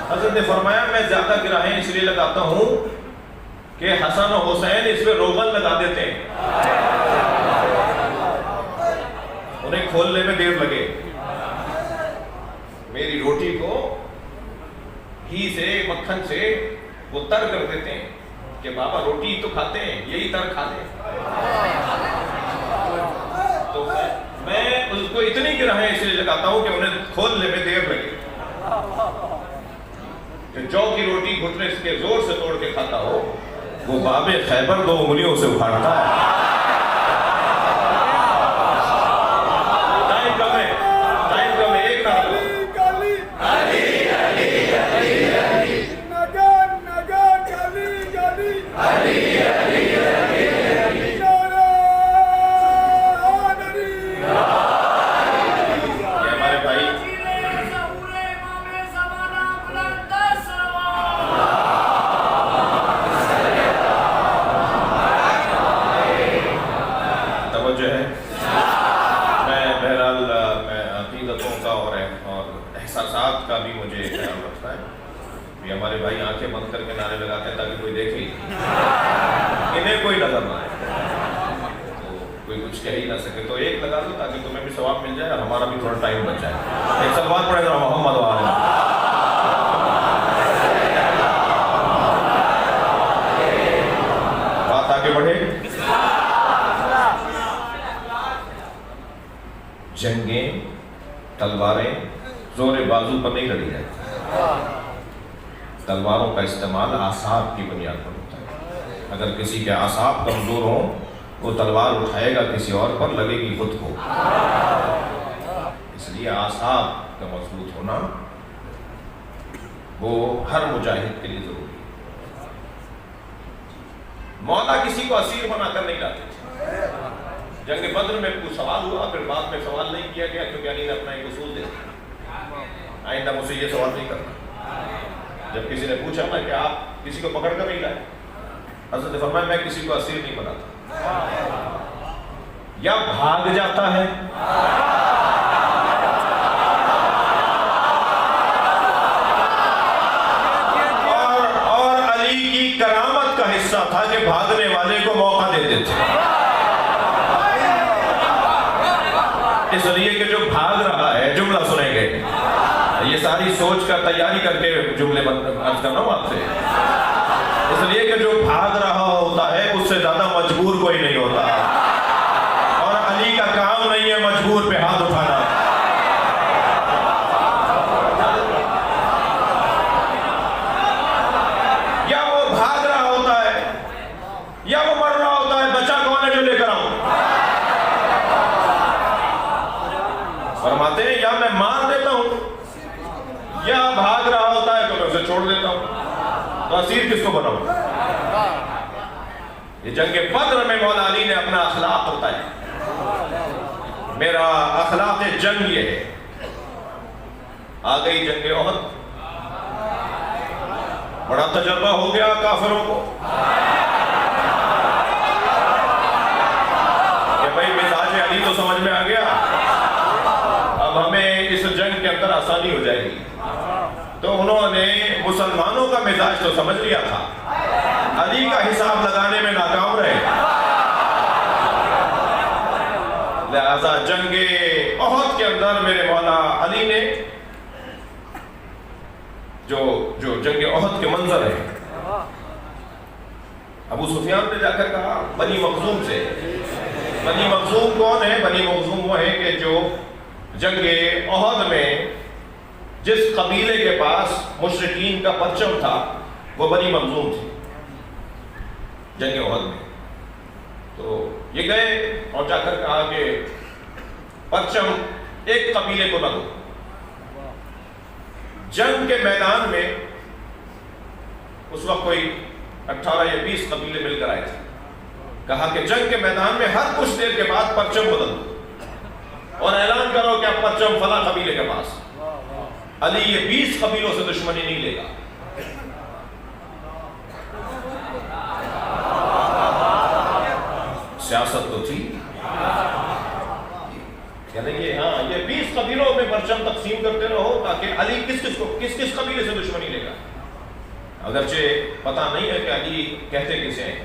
حضرت نے فرمایا میں زیادہ گراہیں اس لیے لگاتا ہوں کہ حسن و حسین اس پہ روغن لگا دیتے ہیں، انہیں کھولنے میں دیر لگے. میری روٹی کو گھی سے مکھن سے وہ تر کر دیتے ہیں کہ بابا روٹی تو کھاتے ہیں، یہی تر کھا لیں. تو میں اس کو اتنی گراہیں اس لیے لگاتا ہوں کہ انہیں کھولنے میں دیر لگے. جو کی روٹی گھٹنے کے زور سے توڑ کے کھاتا ہو وہ باب خیبر 2 انگلیوں سے اکھاڑتا ہے. ٹائم کم ہے ایک نہ کا بھی مجھے خیال رکھتا ہے. یہ ہمارے بھائی آنکھیں بند کر کے نعرے لگاتے ہیں تاکہ کوئی دیکھے ہی انہیں کوئی نظر نہ آئے تو کوئی کچھ کہہ ہی نہ سکے. تو ایک لگا دو تاکہ تمہیں بھی ثواب مل جائے اور ہمارا بھی تھوڑا ٹائم بچ جائے. ایک سلوات پڑھے ذرا محمد وآلہ. بات آگے بڑھے. جنگیں تلواریں زور بازو پر نہیں لڑی جاتی. تلواروں کا استعمال اعصاب کی بنیاد پر ہوتا ہے. اگر کسی کے اعصاب کمزور ہوں وہ تلوار اٹھائے گا کسی اور پر، لگے گی خود کو. اس لیے اعصاب کا مضبوط ہونا وہ ہر مجاہد کے لیے ضروری ہے. مولا کسی کو اسیر بنا کر نہیں لاتے تھے. جنگ بدر میں کچھ سوال ہوا، پھر بعد میں سوال نہیں کیا گیا کیونکہ علی نے اپنا ایک اصول دے دیا، آئندہ مجھ سے یہ سوال نہیں کرنا. جب کسی نے پوچھا نا کہ آپ کسی کو پکڑ کر نہیں لائے، حضرت نے فرمایا میں کسی کو اسیر نہیں بناتا. یا بھاگ جاتا ہے اور علی کی کرامت کا حصہ تھا کہ بھاگنے والے کو موقع دیتے تھے. اس لیے کہ جو بھاگ رہا ہے، جملہ سنیں گے، یہ ساری سوچ کر تیاری کر کے جملے عرض کرنا ہوں آپ سے. اس لیے کہ جو بھاگ رہا ہوتا ہے اس سے زیادہ مجبور کوئی نہیں ہوتا، اور علی کا کام نہیں ہے مجبور پہ ہاتھ اٹھانا. یا وہ بھاگ رہا ہوتا ہے یا وہ مر رہا ہوتا ہے، بچہ کون ہے جو لے کر آؤں؟ فرماتے ہیں یا میں مار دیتا ہوں یا بھاگ رہا ہوتا ہے تو میں اسے چھوڑ دیتا ہوں. تو اسیر کس کو بناؤں؟ یہ جنگ بدر میں مولا علی نے اپنا اخلاق بتایا. میرا اخلاق جنگ یہ ہے. آ گئی جنگ احد، بڑا تجربہ ہو گیا کافروں کو کہ بھائی مزاج علی تو سمجھ میں آ گیا، اب ہمیں اس جنگ کے اندر آسانی ہو جائے گی. تو انہوں نے مسلمانوں کا مزاج تو سمجھ لیا تھا، علی کا حساب لگانے میں ناکام رہے. لہذا جنگ احد کے اندر میرے مولا علی نے جو جنگ احد کے منظر ہے، ابو سفیان نے جا کر کہا بنی مخزوم سے. بنی مخزوم کون ہے؟ بنی مخزوم وہ ہے کہ جو جنگ احد میں جس قبیلے کے پاس مشرکین کا پرچم تھا وہ بنی مخزوم تھی جنگ احد میں. تو یہ گئے اور جا کر کہا کہ پرچم ایک قبیلے کو نہ دو. جنگ کے میدان میں اس وقت کوئی 18 یا 20 قبیلے مل کر آئے تھے. کہا کہ جنگ کے میدان میں ہر کچھ دیر کے بعد پرچم بدل دو اور اعلان کرو کہ اب پرچم فلاں قبیلے کے پاس. علی یہ 20 قبیلوں سے دشمنی نہیں لے گا. سیاست تو تھی یعنی کہ ہاں یہ 20 قبیلوں میں پرچم تقسیم کرتے رہو تاکہ علی کس قبیلے سے دشمنی لے گا. اگرچہ پتا نہیں ہے کہ علی کہتے کسے ہیں.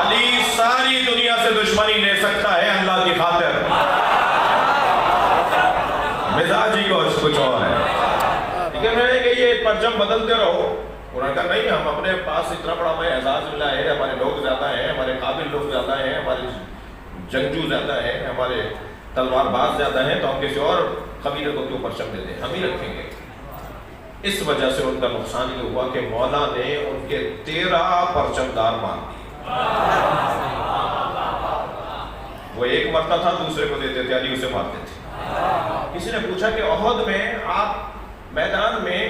علی ساری دنیا سے دشمنی لے سکتا ہے اللہ کی خاطر. مزاج ہی کچھ اور ہے. لیکن میں نے کہ یہ پرچم بدلتے رہو. انہوں نے کہا نہیں ہم اپنے پاس اتنا بڑا ہمیں اعزاز ملا ہے, ہمارے لوگ زیادہ ہیں, ہمارے قابل لوگ زیادہ ہیں, ہمارے جنگجو زیادہ ہیں, ہمارے تلوار باز زیادہ ہیں, تو ہم کسی اور قبیلے کو کیوں پرچم دے دیں, ہم ہی رکھیں گے. اس وجہ سے ان کا نقصان یہ ہوا کہ مولا نے ان کے 13 پرچم دار مان دیے. وہ ایک مرتا تھا دوسرے کو دیتے تھے, علی اسے مارتے تھے. کسی نے پوچھا کہ احد میں آپ میدان میں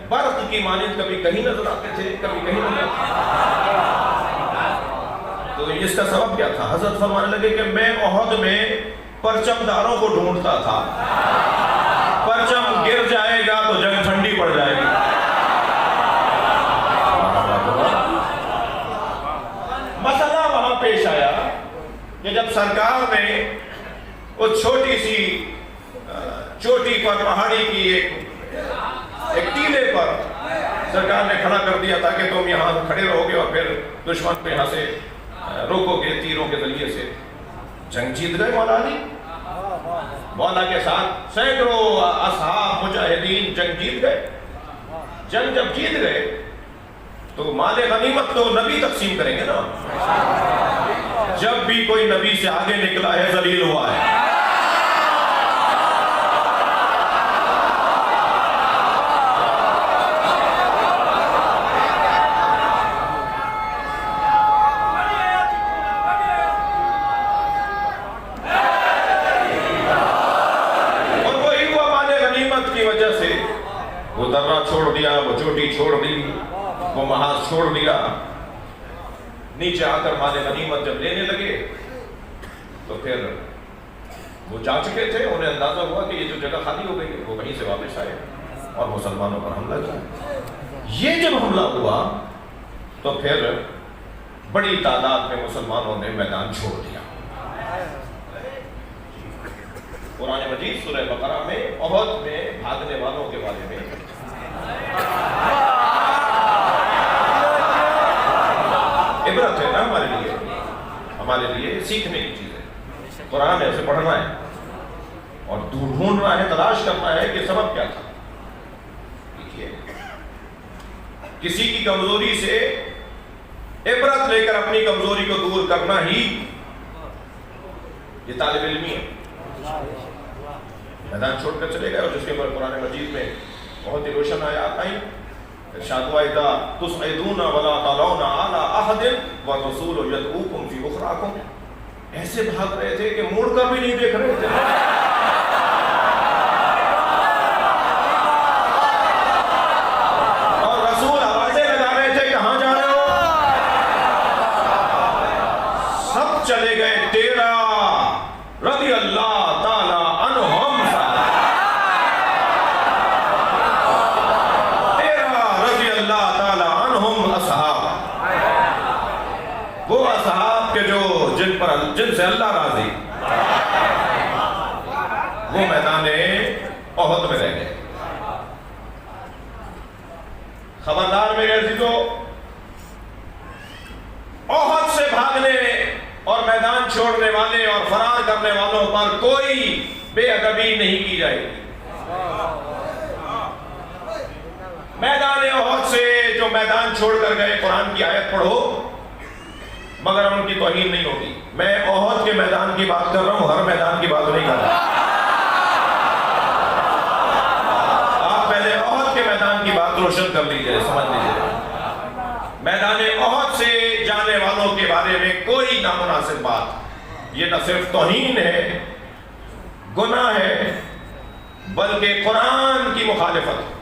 برق کی مانند کبھی کہیں نظر آتے تھے کبھی کہیں نہیں آتے. تو اس کا سبب کیا تھا؟ حضرت فرمانے لگے کہ میں احد میں پرچم داروں کو ڈھونڈتا تھا. پرچم گر جائے گا تو جنگ ٹھنڈی پڑ جائے گی. مسئلہ وہاں پیش آیا کہ جب سرکار نے وہ چھوٹی سی چوٹی پر پہاڑی کی ایک ٹیلے پر سرکار نے کھڑا کر دیا تھا کہ تم یہاں کھڑے رہو گے اور پھر دشمن پہ یہاں سے روکو گے تیروں کے ذریعے سے. جنگ جیت گئے مولا علی. مولا کے ساتھ سینکڑوں اصحاب مجاہدین جنگ جیت گئے. جنگ جب جیت گئے تو مال غنیمت تو نبی تقسیم کریں گے نا. جب بھی کوئی نبی سے آگے نکلا ہے ذلیل ہوا ہے. وہ درہ چھوڑ دیا, وہ چوٹی چھوڑ دی, وہ محاذ چھوڑ دیا. نیچے آ کر مال غنیمت جب لینے لگے تو پھر وہ جا چکے تھے, انہیں اندازہ ہوا کہ یہ جو جگہ خالی ہو گئی, وہ وہیں سے واپس آئے اور مسلمانوں پر حملہ کیا. یہ جب حملہ ہوا تو پھر بڑی تعداد میں مسلمانوں نے میدان چھوڑ دیا. قرآن مجید سورہ بقرہ میں احد میں بھاگنے والوں کے بارے میں عبرت ہے نا ہمارے لیے سیکھنے کی چیز ہے. قرآن ہے, اسے پڑھنا ہے اور ڈھونڈ رہا ہے, تلاش کرنا ہے کہ سبب کیا تھا. دیکھیے کسی کی کمزوری سے عبرت لے کر اپنی کمزوری کو دور کرنا ہی یہ طالب علمی ہے. میدان چھوڑ کر چلے گئے اور جس کے اوپر قرآن مجید میں بہت ہی روشن آیات آئیں. ارشاد ہوا اذا تصعدون ولا تلون على احد والرسول يدعوكم في اخراكم. ایسے بھاگ رہے تھے کہ مڑ کر بھی نہیں دیکھ رہے تھے. اور رسول آوازیں لگا رہے تھے کہاں جا رہے ہو. سب چلے گئے. 13 رضی اللہ تعالی عنہم, 13 رضی اللہ تعالی عنہم اصحاب, وہ اصحاب کے جو جن سے اللہ راضی, وہ میدان احد میں رہ گئے. خبردار میرے عزیزو, احد سے بھاگنے اور میدان چھوڑنے والے اور فرار کرنے والوں پر کوئی بے ادبی نہیں کی جائے گی. میدان احد سے جو میدان چھوڑ کر گئے، قرآن کی آیت پڑھو مگر ہم ان کی توہین نہیں ہوگی۔ میں احد کے میدان کی بات کر رہا ہوں، ہر میدان کی بات نہیں کر رہا۔ آپ پہلے احد کے میدان کی بات روشن کر لیجئے، سمجھ لیجئے۔ میدان احد سے جانے والوں کے بارے میں کوئی نامناسب بات، یہ نہ صرف توہین ہے، گناہ ہے، بلکہ قرآن کی مخالفت ہے۔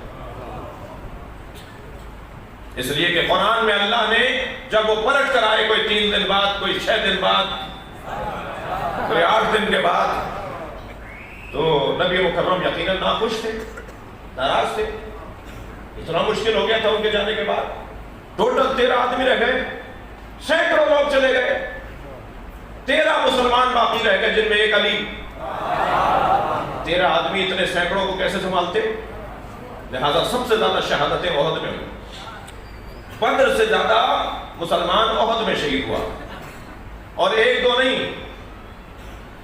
اس لیے کہ قرآن میں اللہ نے جب وہ پلٹ کر آئے، کوئی 3 دن بعد، کوئی 6 دن بعد، کوئی 8 دن کے بعد، تو نبی مکرم یقیناً ناخوش تھے، ناراض تھے۔ اتنا مشکل ہو گیا تھا ان کے جانے کے بعد۔ ٹوٹل 13 آدمی رہ گئے، سینکڑوں لوگ چلے گئے، 13 مسلمان باقی رہ گئے، جن میں ایک علی۔ 13 آدمی اتنے سینکڑوں کو کیسے سنبھالتے؟ لہذا سب سے زیادہ شہادتیں احد میں ہوئی۔ بدر سے زیادہ مسلمان احد میں شہید ہوا، اور 1-2 نہیں،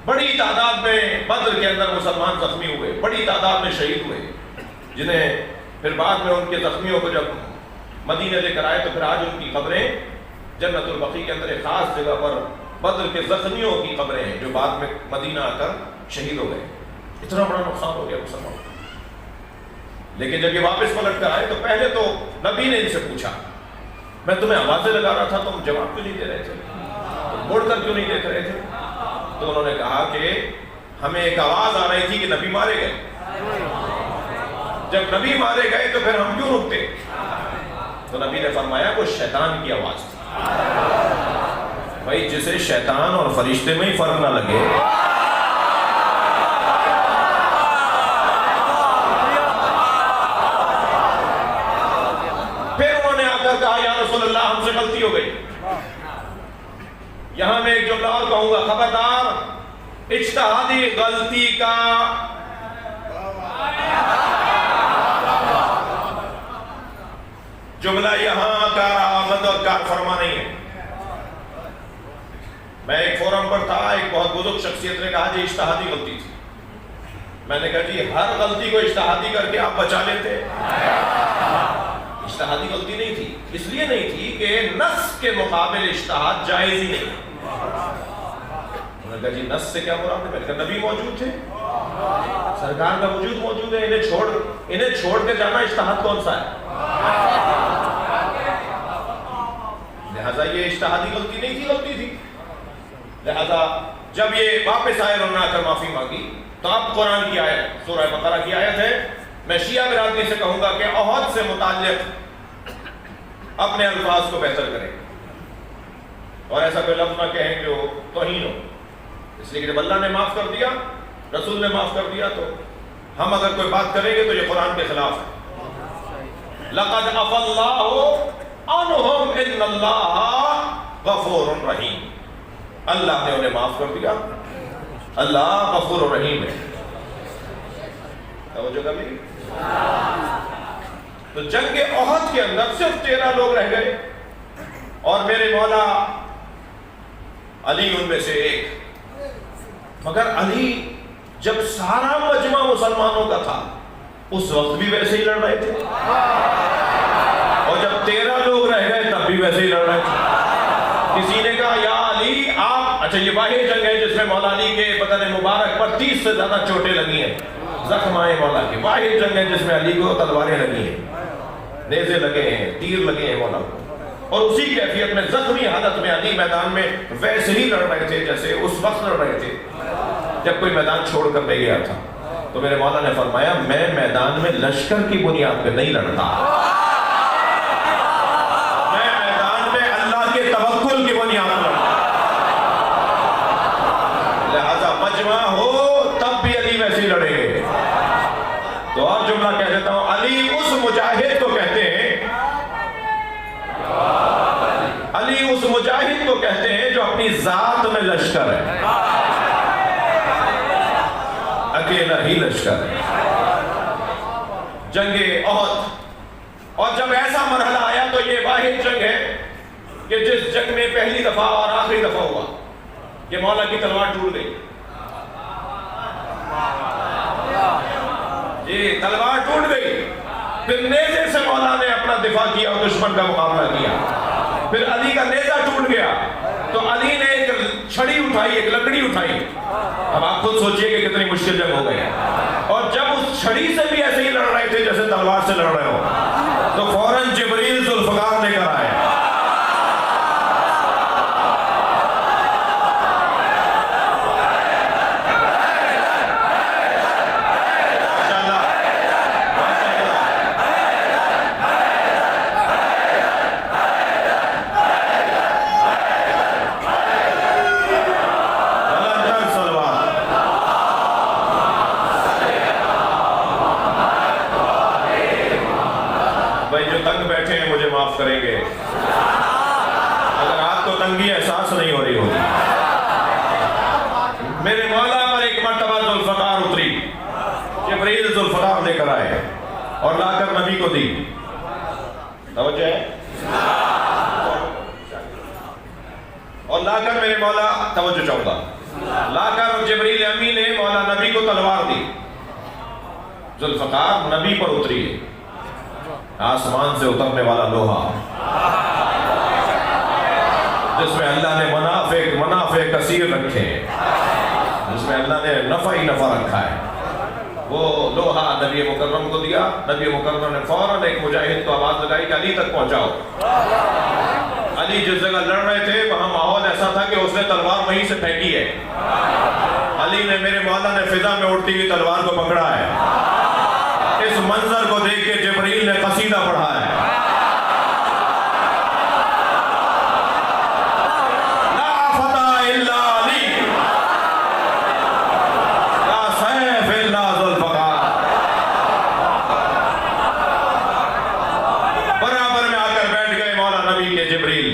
بڑی تعداد میں بدر کے اندر مسلمان زخمی ہوئے، بڑی تعداد میں شہید ہوئے، جنہیں پھر بعد میں ان کے زخمیوں کو جب مدینے لے کر آئے تو پھر آج ان کی قبریں جنت البقیع کے اندر ایک خاص جگہ پر بدر کے زخمیوں کی قبریں ہیں، جو بعد میں مدینہ آ کر شہید ہو گئے۔ اتنا بڑا نقصان ہو گیا مسلمان۔ لیکن جب یہ واپس پلٹ کر آئے تو پہلے تو نبی نے ان سے پوچھا، میں تمہیں آوازیں لگا رہا تھا، تم جواب کیوں نہیں دے رہے تھے، تم مڑ کر کیوں نہیں دیکھ رہے تھے؟ تو انہوں نے کہا کہ ہمیں ایک آواز آ رہی تھی کہ نبی مارے گئے، جب نبی مارے گئے تو پھر ہم کیوں رکتے؟ تو نبی نے فرمایا وہ شیطان کی آواز تھی۔ بھائی جسے شیطان اور فرشتے میں ہی فرق نہ لگے، پھر انہوں نے آ کر کہا یا رسول اللہ ہم سے غلطی ہو گئی۔ یہاں میں ایک جملہ اور کہوں گا، خبردار اجتہادی غلطی کا جملہ یہاں کارآمد اور کار فرما نہیں ہے۔ میں ایک فورم پر تھا، ایک بہت بزرگ شخصیت نے کہا جی اجتہادی غلطی تھی۔ میں نے کہا جی ہر غلطی کو اجتہادی کر کے آپ بچا لیتے؟ اجتہادی غلطی نہیں تھی، اس لیے نہیں تھی کہ نص کے مقابل اجتہاد جائز ہی نہیں۔ انہوں نے کہا جی نص سے کیا مراد ہے؟ میں نے کہا نبی موجود تھے، سرکار کا وجود موجود ہے، انہیں چھوڑ کے جانا اجتہاد کون سا ہے؟ لہذا یہ اجتہادی غلطی نہیں تھی، غلطی تھی۔ لہذا جب یہ واپس آئے، انہوں نے آ کر معافی مانگی، تو اب قرآن کی آیت، سورہ بقرہ کی آیت ہے۔ میں شیعہ برادری سے کہوں گا کہ احد سے متعلق اپنے الفاظ کو بہتر کریں، اور ایسا کوئی لفظ نہ کہیں جو توہین ہو، اس لیے کہ جب اللہ نے معاف کر دیا، رسول نے معاف کر دیا، تو ہم اگر کوئی بات کریں گے تو یہ قرآن کے خلاف ہے۔ لَقَدْ عَفَا اللَّهُ عَنْهُمْ إِنَّ اللَّهَ غَفُورٌ رَحِيمٌ۔ اللہ نے انہیں معاف کر دیا، اللہ غفور و رحیم ہے۔ توجہ کر لی؟ تو جنگ احد کے اندر صرف 13 لوگ رہ گئے، اور میرے مولا علی ان میں سے ایک۔ مگر علی جب سارا مجمع مسلمانوں کا تھا، اس وقت بھی ویسے ہی لڑ رہے تھے، اور جب 13 لوگ رہ گئے تب بھی ویسے ہی لڑ رہے تھے۔ کسی نے کہا یا علی آپ، اچھا یہ واحد جنگ ہے جس میں مولا علی کے بدن مبارک پر 30 سے زیادہ چوٹیں لگی ہیں، زخم آئے مولا کے، واحد جنگ ہے جس میں علی کو تلواریں لگی ہیں، نیزے لگے ہیں، تیر لگے ہیں مولا کو، اور اسی کیفیت میں زخمی حالت میں علی میدان میں ویسے ہی لڑ رہے تھے جیسے اس وقت لڑ رہے تھے جب کوئی میدان چھوڑ کر لے گیا تھا۔ تو میرے مولا نے فرمایا میں میدان میں لشکر کی بنیاد پہ نہیں لڑتا، میں میدان میں اللہ کے توکل کی بنیاد پر لڑتا۔ لہذا مجمع ہو تب بھی علی ویسے ہی لڑے گے۔ تو اور جملہ کہہ دیتا ہوں، علی اس مجاہد کو کہتے ہیں، علی اس مجاہد کو کہتے ہیں جو اپنی ذات میں لشکر ہے، اکیلا ہی لشکر ہے۔ جنگ احد، اور جب ایسا مرحلہ آیا تو یہ واحد جنگ ہے کہ جس جنگ میں پہلی دفعہ اور آخری دفعہ ہوا کہ مولا کی تلوار ٹوٹ گئی۔ جی تلوار ٹوٹ گئی، پھر نیزے سے مولا نے اپنا دفاع کیا اور دشمن کا مقابلہ کیا. پھر علی کا نیزہ ٹوٹ گیا تو علی نے ایک چھڑی اٹھائی, ایک لکڑی اٹھائی. اب آپ خود سوچئے کہ کتنی مشکل جنگ ہو گئی. اور جب اس چھڑی سے بھی ایسے ہی لڑ رہے تھے جیسے تلوار سے لڑ رہے ہو, تو فوراً جبریل ذوالفقار لے کر آئے. بیٹھے ہیں مجھے معاف کریں گے اگر آپ کو تنگی احساس نہیں ہو رہی ہوگی. میرے مولا پر ایک مرتبہ ذوالفقار اتری, جبریل ذوالفقار لے کر آئے اور لا کر نبی کو دی. توجہ ہے, اور لا کر میرے مولا, توجہ چاہوں گا, لا کر جبریل امی نے مولا نبی کو تلوار دی. ذوالفقار نبی پر اتری ہے, آسمان سے اترنے والا لوہا جس میں اللہ نے منافع کثیر رکھے ہیں, جس میں اللہ نے نفع ہی نفع رکھا ہے, وہ لوہا نبی مکرم کو دیا. نبی مکرم نے فوراً ایک مجاہد کو آواز لگائی کہ علی تک پہنچاؤ. علی جس جگہ لڑ رہے تھے وہاں ماحول ایسا تھا کہ اس نے تلوار وہیں سے پھینکی ہے. علی نے, میرے مولا نے فضا میں اڑتی ہوئی تلوار کو پکڑا ہے. اس منظر کو دیکھ کے جبریل نے قصیدہ پڑھا ہے. لا فتح الا علی, لا سیف الا ذوالفقار. برابر میں آ کر بیٹھ گئے مولا نبی کے جبریل.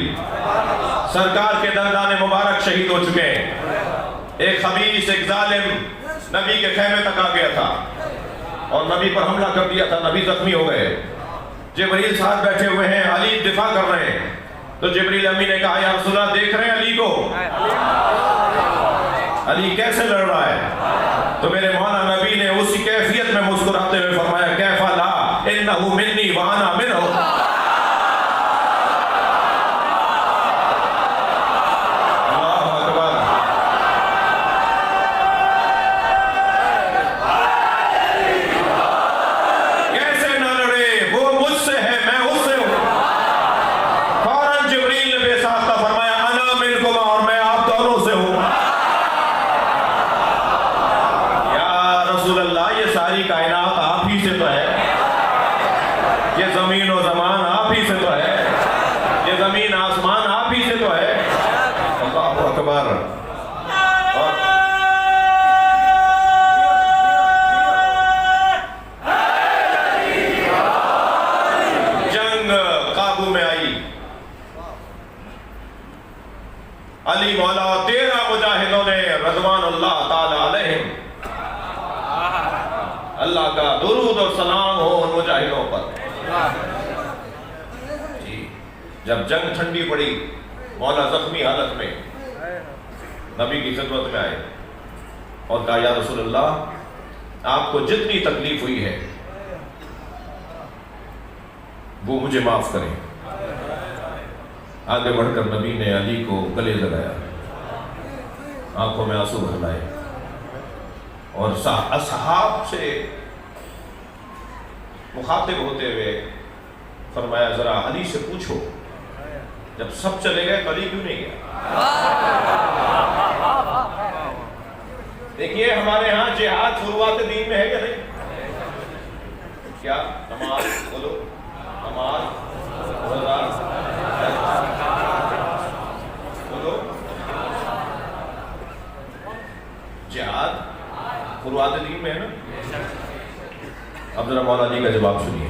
سرکار کے دندان مبارک شہید ہو چکے ہیں. ایک خبیث, ایک ظالم نبی کے خیمے تک آ گیا تھا اور نبی پر حملہ کر دیا تھا. نبی زخمی ہو گئے. جبریل ساتھ بیٹھے ہوئے ہیں, علی دفاع کر رہے ہیں. تو جبریل امی نے کہا یا رسول اللہ دیکھ رہے ہیں علی کو, علی کیسے لڑ رہا ہے؟ تو میرے مولا نبی نے اسی کیفیت میں مسکراتے ہوئے فرمایا کیف لا انہ منی وانا منہ. کائنات آپ ہی سے تو ہے, یہ زمین و زمان آپ ہی سے تو ہے, یہ زمین آسمان آپ ہی سے تو ہے. اللہ اکبر. جنگ قابو میں آئی. علی مولا 13 مجاہدوں نے رضوان اللہ تعالی علیہم, اللہ کا درود اور سلام ہو ان مجاہدوں پر. جی جب جنگ ٹھنڈی پڑی, مولا زخمی حالت میں نبی کی خدمت میں آئے اور کہا یا رسول اللہ آپ کو جتنی تکلیف ہوئی ہے وہ مجھے معاف کریں. آگے بڑھ کر نبی نے علی کو گلے لگایا, آنکھوں میں آنسو بھر لائے اور اصحاب سے مخاطب ہوتے ہوئے فرمایا ذرا علی سے پوچھو جب سب چلے گئے تو علی کیوں نہیں گیا؟ دیکھیے ہمارے ہاں جہاد شروعات دین میں ہے یا نہیں؟ کیا نماز بولو, نماز روزہ بولو, جہاد فروعات دین میں ہے نا. اب ذرا مولا علی کا جواب سنیے.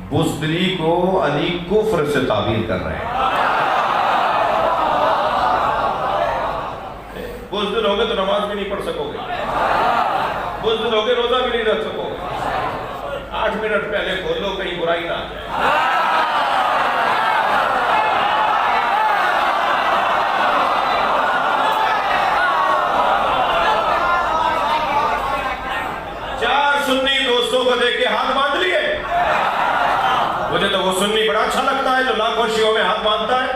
بزدلی کو علی کفر سے تعبیر کر رہے ہیں. بزدل ہوگے تو نماز بھی نہیں پڑھ سکو گے, بزدل ہوگے روزہ بھی نہیں رکھ سکو گے. 8 منٹ پہلے کھول لو کہیں برائی نہ آ جائے. سنی 2 دوستوں کو دیکھ کے ہاتھ باندھ لیے؟ مجھے تو وہ سنی بڑا اچھا لگتا ہے جو لاکھوں شیعوں میں ہاتھ باندھتا ہے.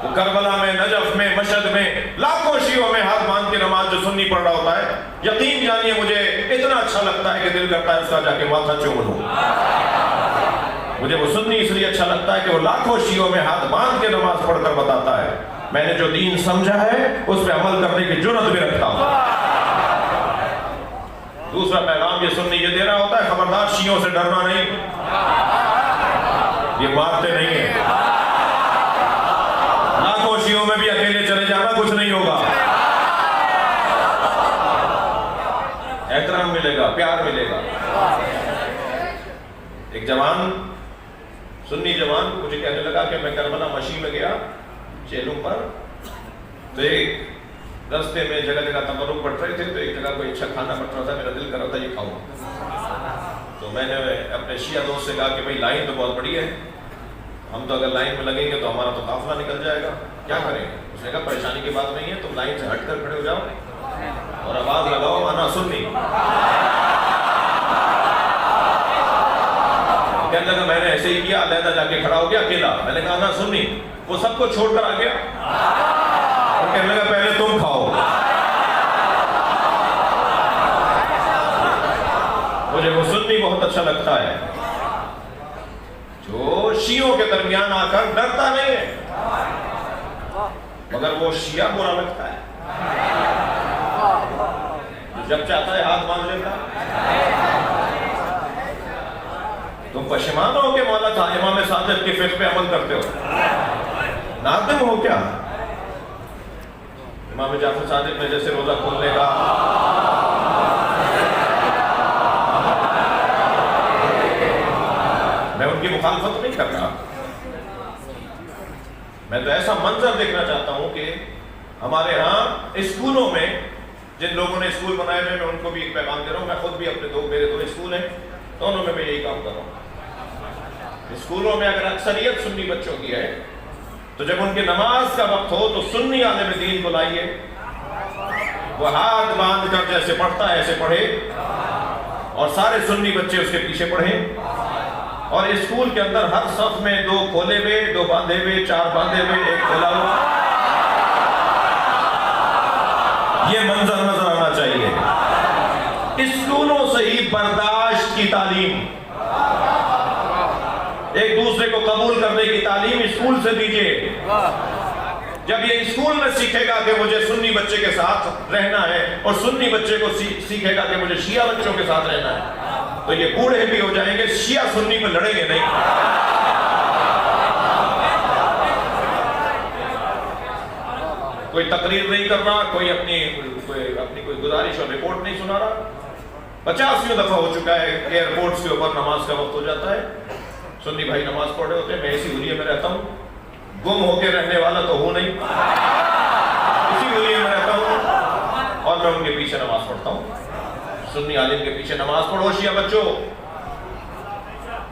وہ کربلا میں، نجف میں، مشہد میں لاکھوں شیعوں میں ہاتھ باندھ کے نماز جو سنی پڑھ رہا ہوتا ہے، یقین جانیے مجھے اتنا اچھا لگتا ہے کہ دل کرتا ہے اس کا جا کے ماتھا چوم لوں. مجھے وہ سنی اس لیے اچھا لگتا ہے کہ وہ لاکھوں شیعوں میں ہاتھ باندھ کے نماز پڑھ کر بتاتا ہے میں نے جو دین سمجھا ہے اس پہ عمل کرنے کی جرأت بھی رکھتا ہوں. دوسرا پیغام یہ سنی یہ دے رہا ہوتا ہے، خبردار شیعوں سے ڈرنا نہیں، یہ مارتے نہیں ہیں. لاکھوں شیعوں میں بھی اکیلے چلے جانا کچھ نہیں ہوگا، احترام ملے گا، پیار ملے گا. ایک جوان، سنی جوان مجھے کہنے لگا کہ میں کربلا مشی میں گیا چیلوں پر، تو ایک رستے میں جگہ جگہ تمرق پڑ رہے تھے، تو ایک جگہ کوئی اچھا کھانا پڑ رہا تھا، میرا دل کر رہا تھا یہ کھاؤں. تو میں نے اپنے شیعہ دوست سے کہا کہ بھائی لائن تو بہت بڑی ہے، ہم تو اگر لائن میں لگیں گے تو ہمارا تو قافلہ نکل جائے گا، کیا کریں گے؟ اس نے کہا پریشانی کی بات نہیں ہے، تم لائن سے ہٹ کر کھڑے ہو جاؤ اور آواز لگاؤ انا سنی. کہنے لگا میں نے ایسے ہی کیا، علیحدہ جا کے کھڑا ہو گیا اکیلا. میں نے کہا انا سنی. وہ سب کو چھوڑ کر آ گیا اور کہنے لگا پہلے تم کھاؤ. مجھے وہ سنی بہت اچھا لگتا ہے جو شیعوں کے درمیان آ کر ڈرتا نہیں ہے، مگر وہ شیعہ برا لگتا ہے جب چاہتا ہے ہاتھ باندھ لیتا. تم پشیمان ہو کہ مولا تھا امام صادق کے فقہ پہ عمل کرتے ہو؟ نادم ہو کیا؟ امام جعفر صادق نے جیسے روزہ کھولنے کا میں ان کی مخالفت نہیں کر رہا، میں تو ایسا منظر دیکھنا چاہتا ہوں کہ ہمارے ہاں اسکولوں میں جن لوگوں نے اسکول بنائے ہوئے، میں ان کو بھی ایک پیغام دے رہا ہوں. میں خود بھی اپنے میرے دو اسکول ہیں، دونوں میں یہی کام کر رہا ہوں. اسکولوں میں اگر اکثریت سنی بچوں کی ہے تو جب ان کی نماز کا وقت ہو تو سنی عالم دین کو لائیے، وہ ہاتھ باندھ کر جیسے پڑھتا ہے ایسے پڑھے اور سارے سنی بچے اس کے پیچھے پڑھیں. اور اسکول کے اندر ہر صف میں 2 کھولے ہوئے، 2 باندھے ہوئے، 4 باندھے ہوئے، 1 کھولا ہوا، یہ منظر نظر آنا چاہیے. اسکولوں سے ہی برداشت کی تعلیم، ایک دوسرے کو قبول کرنے کی تعلیم اسکول سے دیجیے. جب یہ اسکول میں سیکھے گا کہ مجھے سنی بچے کے ساتھ رہنا ہے اور سنی بچے کو سیکھے گا کہ مجھے شیعہ بچوں کے ساتھ رہنا ہے، تو یہ بوڑھے بھی ہو جائیں گے، شیعہ سنی میں لڑیں گے نہیں. کوئی تقریر نہیں کر رہا، کوئی اپنی کوئی گزارش اور رپورٹ نہیں سنا رہا. 50ویں دفعہ ہو چکا ہے کہ ایئرپورٹس کے اوپر نماز کا وقت ہو جاتا ہے، سنی بھائی نماز پڑھ رہے ہوتے ہیں، میں اسی حلیے میں رہتا ہوں، گم ہو کے رہنے والا تو ہوں نہیں، اسی حلیے میں رہتا ہوں اور میں ان کے پیچھے نماز پڑھتا ہوں. سنی عالم کے پیچھے نماز پڑھو. شیعہ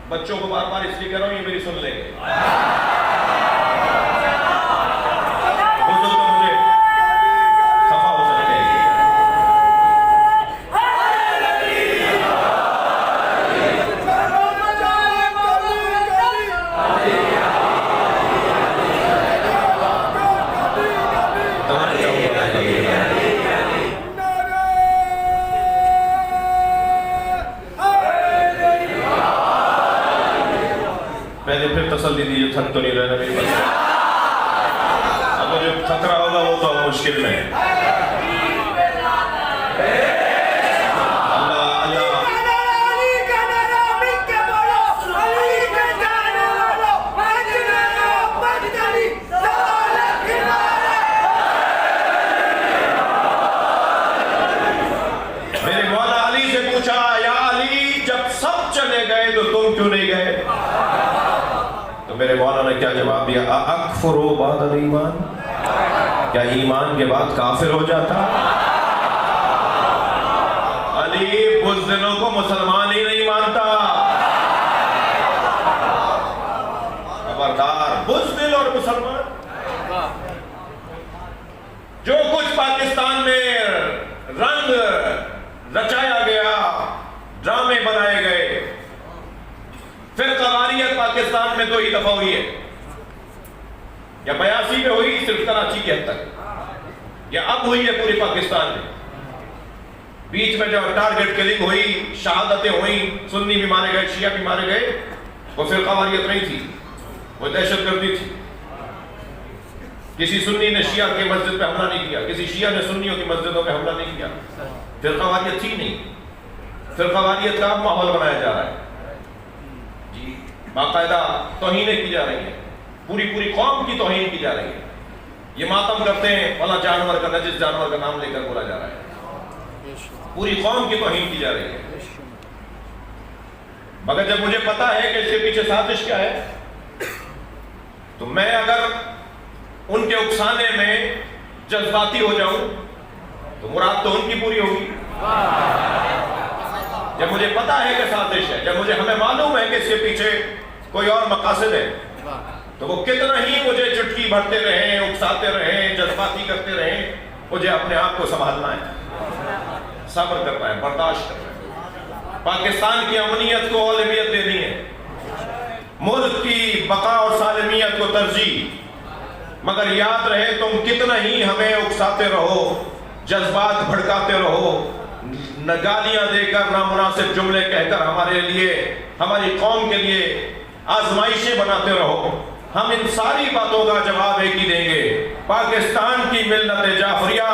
بچوں کو بار بار اس لیے کہہ رہا ہوں یہ میری سن لیں گے. مجھے خفا ہو سکتے ہیں. پہلے پھر تسلی دیجیے، تھک تو نہیں رہنا میری بات. اب جو تھک رہا ہوگا وہ تو مشکل میں ہے. میرے مولا علی سے پوچھا، یا علی جب سب چلے گئے تو تم کیوں نہیں گئے؟ تو میرے مولا نے کیا جواب دیا؟ اکفروا بعد الایمان، کیا ایمان کے بعد کافر ہو جاتا؟ علی بزدلوں کو مسلمان ہی نہیں مانتا. خبردار، بزدل اور مسلمان. جو کچھ پاکستان میں رنگ رچایا گیا پاکستان میں 2 ہی دفعہ ہوئی ہے، یا 82 میں ہوئی صرف کراچی کی حد تک، یا اب ہوئی ہے پورے پاکستان میں۔ بیچ میں جب ٹارگٹ کلنگ ہوئی، شہادتیں ہوئیں، سنی بھی مارے گئے، شیعہ بھی مارے گئے، وہ فرقہ واریت نہیں تھی، وہ دہشت گردی تھی۔ کسی سنی نے شیعہ کی مسجد پہ حملہ نہیں کیا، کسی شیعہ نے سنیوں کی مسجدوں پہ حملہ نہیں کیا، فرقہ واریت تھی نہیں۔ فرقہ واریت کا ماحول بنایا جا رہا ہے جی، باقاعدہ توہینیں کی جا رہی ہیں، پوری قوم کی توہین کی جا رہی ہے۔ یہ ماتم کرتے ہیں، فلاں جانور کا، نجس جانور کا نام لے کر بولا جا رہا ہے، پوری قوم کی توہین کی جا رہی ہے۔ مگر جب مجھے پتا ہے کہ اس کے پیچھے سازش کیا ہے، تو میں اگر ان کے اکسانے میں جذباتی ہو جاؤں تو مراد تو ان کی پوری ہوگی۔ جب مجھے پتا ہے کہ سازش ہے، جب ہمیں معلوم ہے کہ اس کے پیچھے کوئی اور مقاصد ہے، تو وہ کتنا ہی مجھے چٹکی بھرتے رہیں، اکساتے رہیں، جذباتی کرتے رہیں، مجھے اپنے آپ کو سنبھالنا ہے، صبر کرنا ہے، برداشت کرنا ہے۔ پاکستان کی امنیت کو اولویت دینی ہے، ملک کی بقا اور سالمیت کو ترجیح۔ مگر یاد رہے، تم کتنا ہی ہمیں اکساتے رہو، جذبات بھڑکاتے رہو، گالیاں دے کر، نامناسب جملے کہہ کر ہمارے لیے، ہماری قوم کے لیے آزمائشیں بناتے رہو، ہم ان ساری باتوں کا جواب ایک ہی دیں گے۔ پاکستان کی ملت جعفریہ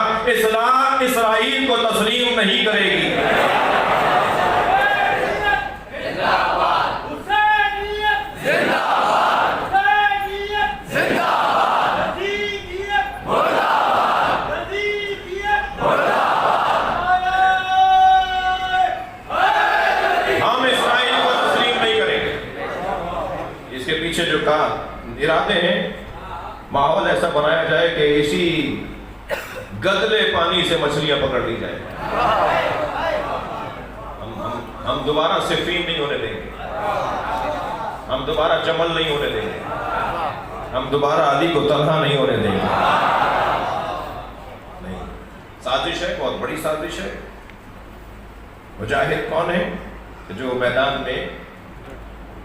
اسرائیل کو تسلیم نہیں کرے گی۔ جو ارادے ہیں، ماحول ایسا بنایا جائے کہ اسی گدلے پانی سے مچھلیاں پکڑ لی جائیں۔ ہم دوبارہ صفین نہیں ہونے دیں گے، ہم دوبارہ جمل نہیں ہونے دیں گے، ہم دوبارہ علی کو تنہا نہیں ہونے دیں گے۔ نہیں، سازش ہے، بہت بڑی سازش ہے۔ مجاہد کون ہے؟ جو میدان میں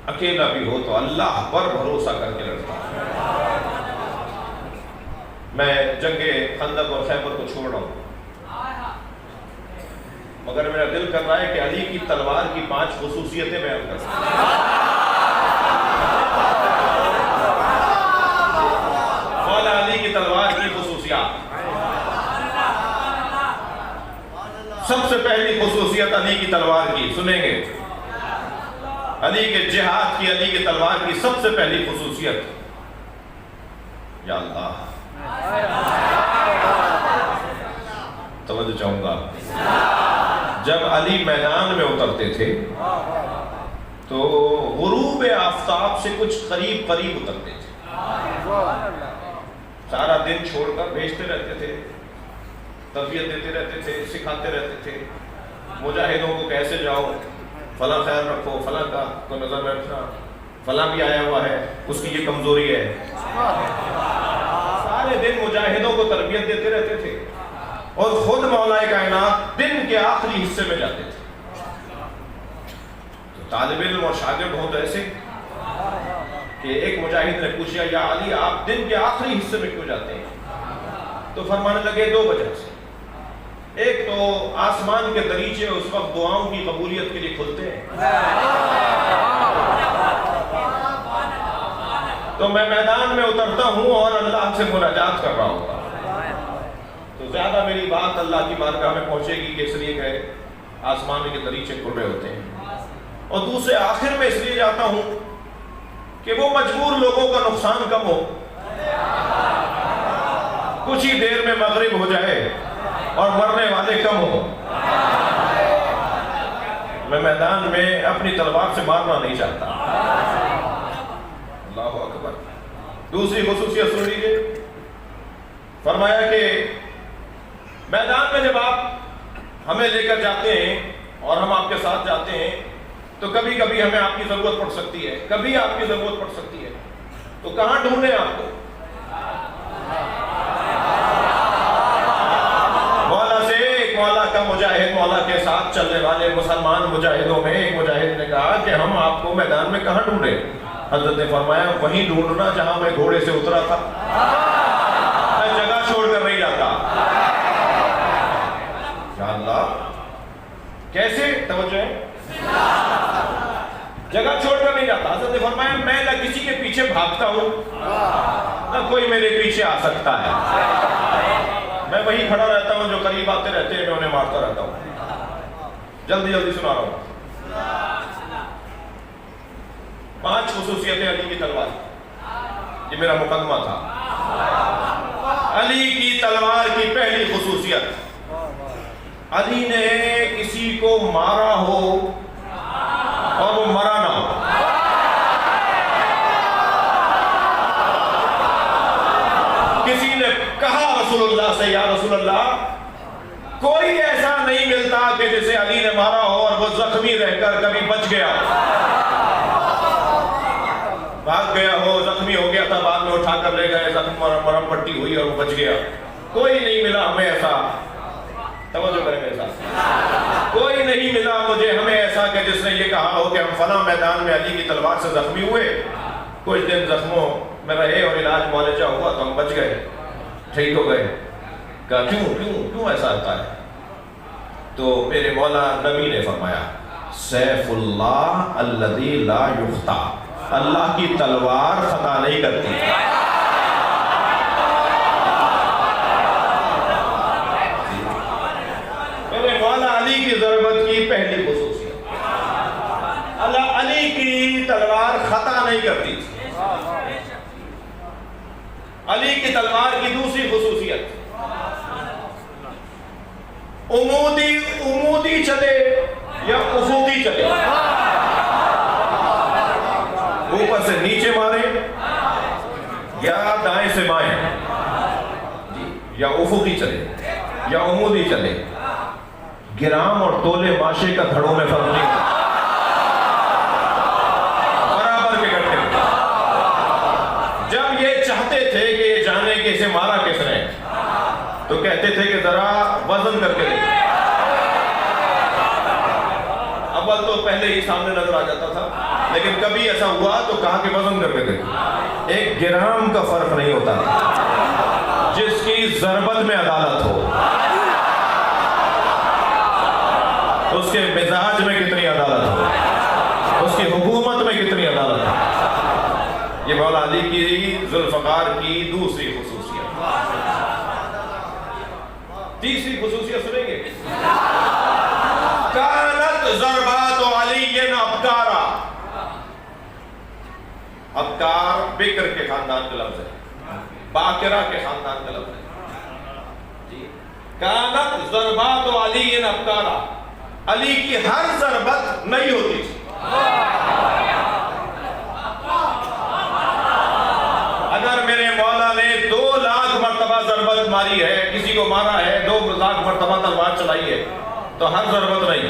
اکیلا بھی ہو تو اللہ پر بھروسہ کر کے لڑتا ہے۔ میں جنگ خندق اور خیبر کو چھوڑ رہا ہوں، مگر میرا دل کر رہا ہے کہ علی کی تلوار کی 5 خصوصیتیں بیان کر سکتا ہوں۔ مولا علی کی تلوار کی خصوصیات۔ سب سے پہلی خصوصیت علی کی تلوار کی سنیں گے، علی کے جہاد کی، علی کی تلوار کی سب سے پہلی خصوصیت، یا اللہ توجہ چاہوں گا، جب علی میدان میں اترتے تھے تو غروب آفتاب سے کچھ قریب اترتے تھے، سارا دن چھوڑ کر بھیجتے رہتے تھے، تربیت دیتے رہتے تھے، سکھاتے رہتے تھے مجاہدوں کو کیسے جاؤ، فلاں خیال رکھو، فلاں کا کو نظر میں رکھنا، فلاں بھی آیا ہوا ہے، اس کی یہ کمزوری ہے۔ سارے دن مجاہدوں کو تربیت دیتے رہتے تھے، اور خود مولا کائنات دن کے آخری حصے میں جاتے تھے۔ تو طالب علم اور شاگرد ہوں تو ایسے کہ ایک مجاہد نے پوچھا، یا علی آپ دن کے آخری حصے میں کیوں جاتے ہیں؟ تو فرمانے لگے 2 وجہ سے۔ ایک تو آسمان کے دریچے اس وقت دعاؤں کی قبولیت کے لیے کھلتے ہیں، تو میں میدان میں اترتا ہوں اور اللہ سے مناجات کر رہا ہوتا، تو زیادہ میری بات اللہ کی بارگاہ میں پہنچے گی، کہ اس لیے کہ آسمان کے دریچے کھل رہے ہوتے ہیں۔ اور دوسرے آخر میں اس لیے جاتا ہوں کہ وہ مجبور لوگوں کا نقصان کم ہو، کچھ ہی دیر میں مغرب ہو جائے اور مرنے والے کم ہو۔ میں میدان میں اپنی تلوار سے مارنا نہیں چاہتا۔ اللہ اکبر۔ دوسری خصوصیت سن لیجیے، فرمایا کہ میدان میں جب آپ ہمیں لے کر جاتے ہیں اور ہم آپ کے ساتھ جاتے ہیں تو کبھی کبھی ہمیں آپ کی ضرورت پڑ سکتی ہے، کبھی آپ کی ضرورت پڑ سکتی ہے، تو کہاں ڈھونڈیں آپ کو؟ مولا سے ایک مولا کا مجاہد، مولا کے ساتھ چلنے والے مسلمان مجاہدوں میں ایک مجاہد نے کہا کہ ہم آپ کو میدان میں کہاں ڈھونڈیں؟ حضرت نے فرمایا وہیں ڈھونڈنا جہاں میں گھوڑے سے اترا تھا، میں جگہ چھوڑ کر نہیں جاتا۔ یا اللہ، کیسے؟ توجہ ہے، جگہ چھوڑ کر نہیں جاتا۔ حضرت نے فرمایا میں نہ کسی کے پیچھے بھاگتا ہوں نہ کوئی میرے پیچھے آ سکتا ہے، میں وہیں کھڑا رہتا ہوں، جو قریب آتے رہتے ہیں میں انہیں مارتا رہتا ہوں۔ جلدی جلدی سنا رہا ہوں۔ 5 خصوصیتیں علی کی تلوار، یہ میرا مقدمہ تھا۔ علی کی تلوار کی پہلی خصوصیت، علی نے کسی کو مارا ہو اور وہ مرا نہ ہو۔ کسی نے کہا رسول اللہ سے یا رسول اللہ کوئی ایسا نہیں ملتا کہ جسے علی نے مارا ہو اور وہ زخمی رہ کر کبھی بچ گیا، بھاگ گیا ہو، زخمی ہو گیا تھا، بعد میں اٹھا کر لے گئے، زخم مرہم پٹی ہوئی اور وہ بچ گیا۔ کوئی نہیں ملا ہمیں ایسا، توجہ کریں میرے ساتھ، کوئی نہیں ملا مجھے ہمیں ایسا کہ جس نے یہ کہا ہو کہ ہم فلاں میدان میں علی کی تلوار سے زخمی ہوئے، کچھ دن زخموں میں رہے اور علاج معالجہ ہوا تو ہم بچ گئے، ٹھیک ہو گئے۔ کہا کیوں ایسا ہوتا ہے؟ تو میرے مولا نبی نے فرمایا سیف اللہ الذی لا یخطا، اللہ کی تلوار خطا نہیں کرتی۔ میرے مولا علی کی ضربت کی پہلی خصوصیت، اللہ علی کی تلوار خطا نہیں کرتی۔ علی کی تلوار کی دوسری خصوصیت، عمودی چلے یا افقی چلے، اوپر سے نیچے مارے یا دائیں سے بائیں، یا افقی چلے یا عمودی چلے، گرام اور تولے ماشے کا دھڑوں میں فرق نہیں، برابر کے گٹے۔ جب یہ چاہتے تھے کہ یہ جانے کہ اسے مارا کس نے، تو کہتے تھے کہ ذرا وزن کر کے دیکھیں۔ اول تو پہلے ہی سامنے نظر آ جاتا تھا، لیکن کبھی ایسا ہوا تو کہا کہ وزن کر کے دیکھیں۔ 1 گرام کا فرق نہیں ہوتا جس کی ضربت میں عدالت ہو، اس کے مزاج میں کتنی عدالت ہو، اس کی حکومت میں کتنی عدالت ہو۔ یہ مولا علی کی ذوالفقار کی دوسری خصوصیت۔ تیسری خصوصیت سنیں گے، کانت ضربات علی ابکارا۔ ابکار بکر کے خاندان کا لفظ ہے، باکرہ کے خاندان کا لفظ ہے۔ کانت ضربات علی ابکارا، علی کی ہر ضربت نہیں ہوتی تھی۔ اگر میرے مولا نے 2 لاکھ مرتبہ ضربت ماری ہے، کسی کو مارا ہے، 2 لاکھ مرتبہ تلوار چلائی ہے، تو ہر ضربت نہیں،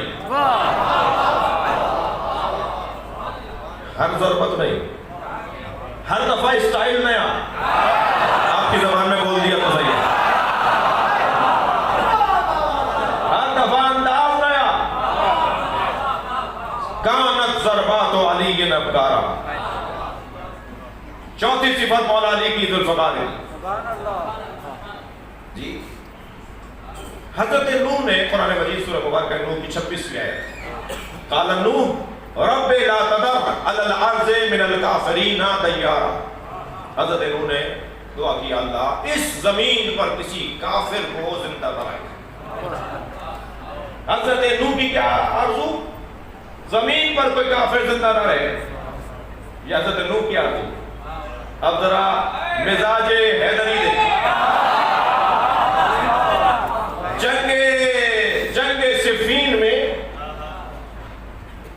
ہر ضربت نہیں، ہر دفعہ اسٹائل نیا، آپ کی زبان میں بول دیا تو صحیح ہے، ہر دفعہ انداز نیا۔ کانت ضربات علی ابکارا۔ چوتھی صفت مولا علی کی ذوالفقار ہے۔ جی حضرت نوح نے قرآن مجید سورہ مبارکہ نوح کی 26ویں آیت، قال نوح رب لا تذر علی الارض من الکافرین دیارا۔ حضرت نوح نے دعا کی اللہ اس زمین پر کسی کافر کو زندہ نہ رکھ۔ حضرت نوح کی کیا آرزو؟ زمین پر کوئی کافر زندہ نہ رہے، یہ حضرت نوح کی آرزو۔ اب ذرا مزاج حیدری دیکھیں، جنگ صفین میں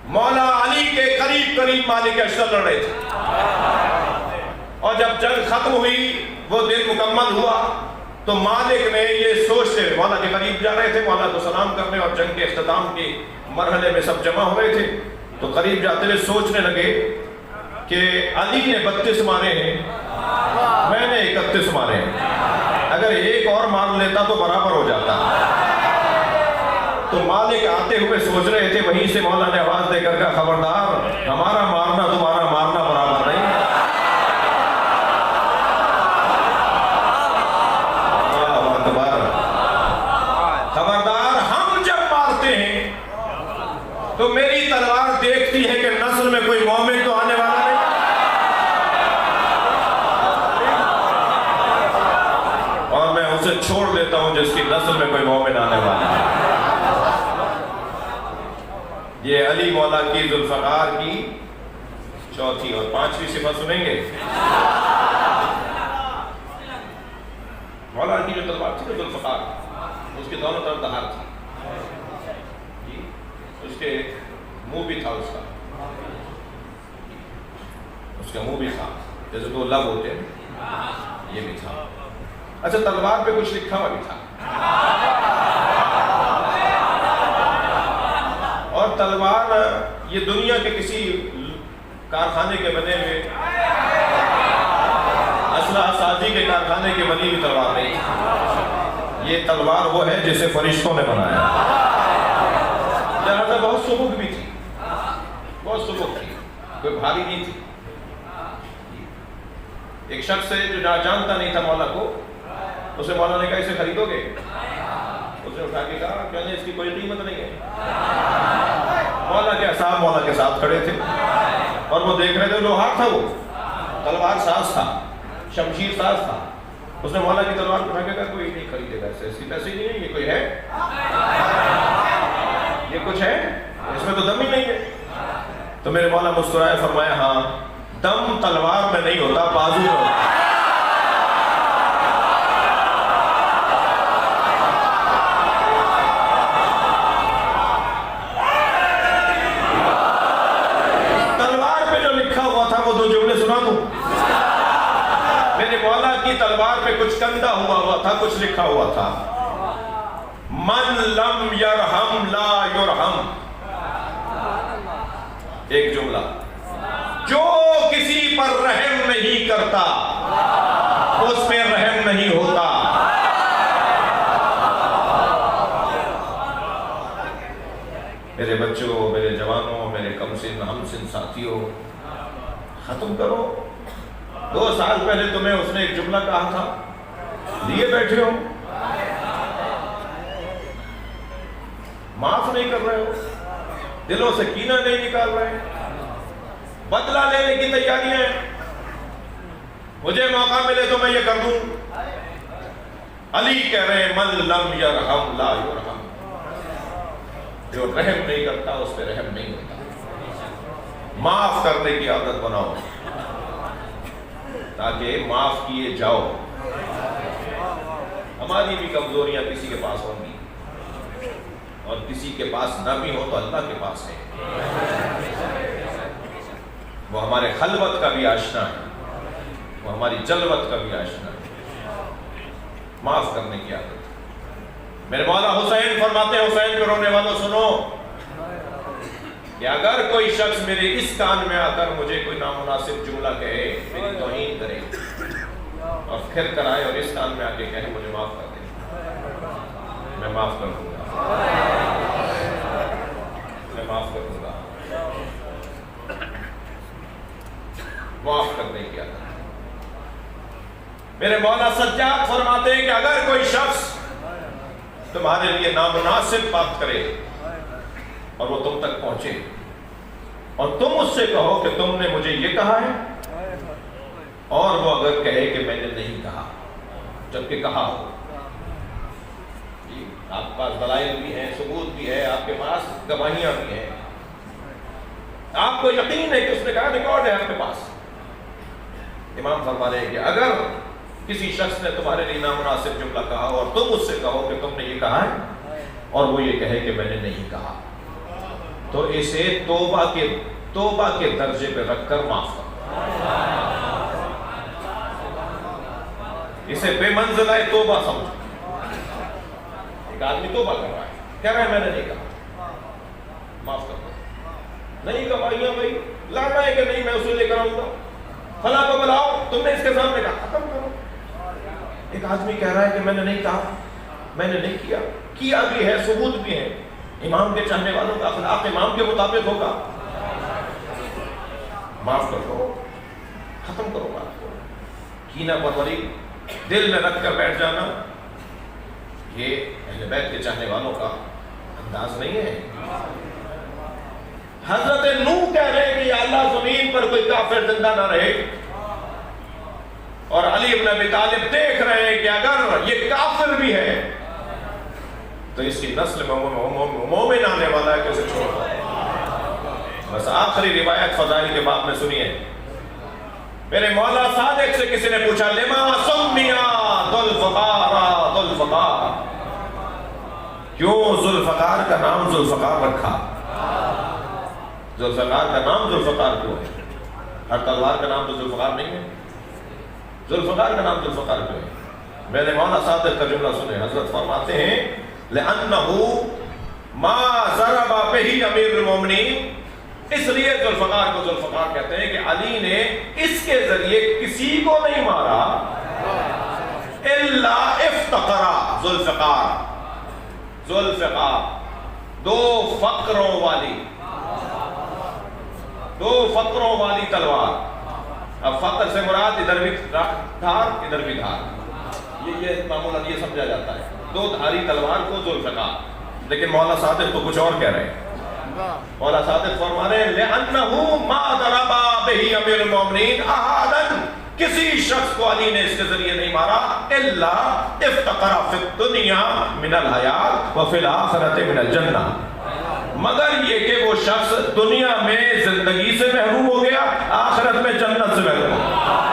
مولا علی کے قریب مالک اشتر لڑ رہے تھے، اور جب جنگ ختم ہوئی، وہ دن مکمل ہوا، تو مالک نے یہ سوچتے مولا کے قریب جا رہے تھے مولا کو سلام کرنے، اور جنگ کے اختتام کے مرحلے میں سب جمع ہوئے تھے، تو قریب جاتے ہوئے سوچنے لگے کہ علی نے 32 مارے ہیں، میں نے 31 مارے ہیں، اگر ایک اور مار لیتا تو برابر ہو جاتا۔ تو مالک آتے ہوئے سوچ رہے تھے، وہیں سے مولا نے آواز دے کر کہا خبردار، ہمارا مارنا تمہارا مارنا برابر نہیں، تو میری تلوار دیکھتی ہے کہ نسل میں کوئی مومن تو آنے والا نہیں، اور میں اسے چھوڑ دیتا ہوں جس کی نسل میں کوئی مومن آنے والا ہے۔ یہ علی مولا کی ذوالفقار کی چوتھی اور پانچویں صفت سنیں گے۔ مولا کی جو تلوار تھی نا ذوالفقار، اس کے دونوں طرف دھار تھی، اس کے منہ بھی تھا، اس کا منہ بھی تھا، جیسے دو لب ہوتے ہیں، یہ بھی تھا۔ اچھا، تلوار پہ کچھ لکھا ہوا بھی تھا، اور تلوار یہ دنیا کے کسی کارخانے کے بنے ہوئے، اسلحہ سازی کے کارخانے کے بنی ہوئی تلوار نہیں، یہ تلوار وہ ہے جسے فرشتوں نے بنایا، لہذا بہت سبک بھی تھی، بہت سبک تھی، کوئی بھاری نہیں تھی۔ ایک شخص ہے جو جانتا نہیں تھا مولا کو، اسے مولا نے کہا اسے خریدو گے؟ اس نے اٹھا کے کہا کہ اس کی کوئی قیمت نہیں ہے۔ مولا کے اصحاب مولا کے ساتھ کھڑے تھے اور وہ دیکھ رہے تھے، لوہار تھا، وہ تلوار ساز تھا، شمشیر ساز تھا۔ اس نے مولا کی تلوار اٹھا کے کہا کوئی نہیں خریدے گا اسے، اس کی پیسے نہیں ہے، یہ کوئی ہے، یہ کچھ ہے، اس میں تو دم ہی نہیں ہے۔ تو میرے مولا مسکرائے، فرمایا ہاں، دم تلوار میں نہیں ہوتا، بازو میں ہوتا۔ تلوار پہ جو لکھا ہوا تھا وہ دو جملے سنا دوں؟ میرے مولا کی تلوار پہ کچھ کندہ ہوا تھا، کچھ لکھا ہوا تھا، من لم یرحم لا یرحم۔ ایک جملہ، جو کسی پر رحم نہیں کرتا اس پہ رحم نہیں ہوتا۔ میرے بچوں، میرے جوانوں، میرے کم سن ہم سن ساتھیوں، ختم کرو۔ 2 سال پہلے تمہیں اس نے ایک جملہ کہا تھا، لیے بیٹھے ہو، معاف نہیں کر رہے ہو، دلوں سے کینہ نہیں نکال رہے، بدلہ لینے کی تیاریاں ہیں۔ مجھے موقع ملے تو میں یہ کر دوں۔ علی کہہ رہے ہیں من لم یرحم لا یرحم، جو رحم نہیں کرتا اس پہ رحم نہیں ہوتا۔ معاف کرنے کی عادت بناؤ تاکہ معاف کیے جاؤ۔ ہماری بھی کمزوریاں کسی کے پاس ہوں گی، اور کسی کے پاس نہ بھی ہو تو اللہ کے پاس ہے، وہ ہمارے خلوت کا بھی آشنا ہے، وہ ہماری جلوت کا بھی آشنا ہے۔ معاف کرنے کی عادت۔ میرے مولا حسین فرماتے ہیں، حسین پہ رونے والوں سنو، کہ اگر کوئی شخص میرے اس کان میں آ کر مجھے کوئی نامناسب جملہ کہے، میری توہین کرے، اور پھر کرائے اور اس کان میں آ کے کہے مجھے معاف کر دے، میں معاف کر دوں گا، میں معاف کر دوں گا۔ معاف کرنے کی عادت۔ میرے مولا سجاد فرماتے ہیں کہ اگر کوئی شخص تمہارے لیے نامناسب بات کرے اور وہ تم تک پہنچے اور تم اس سے کہو کہ تم نے مجھے یہ کہا ہے، اور وہ اگر کہے کہ میں نے نہیں کہا جبکہ کہا ہو، آپ کے پاس دلائل بھی ہیں، ثبوت بھی ہے، آپ کے پاس گواہیاں بھی ہیں، آپ کو یقین ہے کہ اس نے کہا، ریکارڈ ہے آپ کے پاس۔ امام فرما رہے ہیں کہ اگر کسی شخص نے تمہارے لیے نامناسب جملہ کہا اور تم اس سے کہو کہ تم نے یہ کہا ہے، اور وہ یہ کہے کہ میں نے نہیں کہا، تو اسے توبہ کے درجے پہ رکھ کر معاف کرو، اسے بے منزلہ توبہ سمجھو۔ ایک آدمی توبہ کر رہا ہے، کہہ رہا ہے میں نے نہیں کہا، معاف کر دو، نہیں گواہیاں بھائی، لڑنا ہے کہ نہیں میں اسے لے کر آؤں گا، فلاں کو بلاؤ، تم نے اس کے سامنے کہا، ختم کرو۔ ایک آدمی کہہ رہا ہے کہ میں نے نہیں کہا، میں نے نہیں کیا بھی ہے، ثبوت بھی ہے، امام کے چاہنے والوں کا اخلاق امام کے مطابق ہوگا، معاف کر دو، ختم کرو بات کو۔ کینہ پروری دل میں رکھ کر بیٹھ جانا، یہ اہل بیت کے چاہنے والوں کا انداز نہیں ہے۔ حضرت نوح کہہ رہے ہیں کہ یا اللہ زمین پر کوئی کافر زندہ نہ رہے، اور علی بن ابی طالب دیکھ رہے ہیں کہ اگر یہ کافر بھی ہے تو اس کی نسل میں مومن آنے والا ہے، کیسے چھوڑا۔ بس آخری روایت فضائل کے باب میں سنیے، میرے مولا صادق سے کسی نے پوچھا لما سمیا ذوالفقار، ذوالفقار، کیوں ذوالفقار کا نام ذوالفقار رکھا؟ ذوالفقار کا نام ذوالفقار کیوں ہے؟ ہر تلوار کا نام تو ذوالفقار نہیں ہے، ذوالفقار کا نام ذوالفقار کیوں ہے؟ میرے مولا صادق کا جملہ سنیں، حضرت فرماتے ہیں لأنه ما ضرب به امیر المومنین، اس لیے ذوالفقار کو ذوالفقار کہتے ہیں کہ علی نے اس کے ذریعے کسی کو نہیں مارا الا افتقرا، ذوالفقار، ذوالفقار دو فقروں والی تلوار۔ اب فقر سے مراد ادھر بھی دھار ادھر بھی دھار، یہ معمولاً یہ سمجھا جاتا ہے، دو دھاری تلوار کو ذوالفقار۔ لیکن مولا صادق تو کچھ اور کہہ رہے ہیں، مولا صادق فرما رہے ہیں لِأَنَّهُ مَا ضَرَبَ بِهِ أَمِيرُ الْمُؤْمِنِينَ أَحَدًا، کسی شخص کو علی نے اس کے ذریعے نہیں مارا الا افتقر فی الدنیا من الحیات وفی الآخرۃ من الجنہ، مگر یہ کہ وہ شخص دنیا میں زندگی سے محروم ہو گیا، آخرت میں جنت سے محروم ہو گیا۔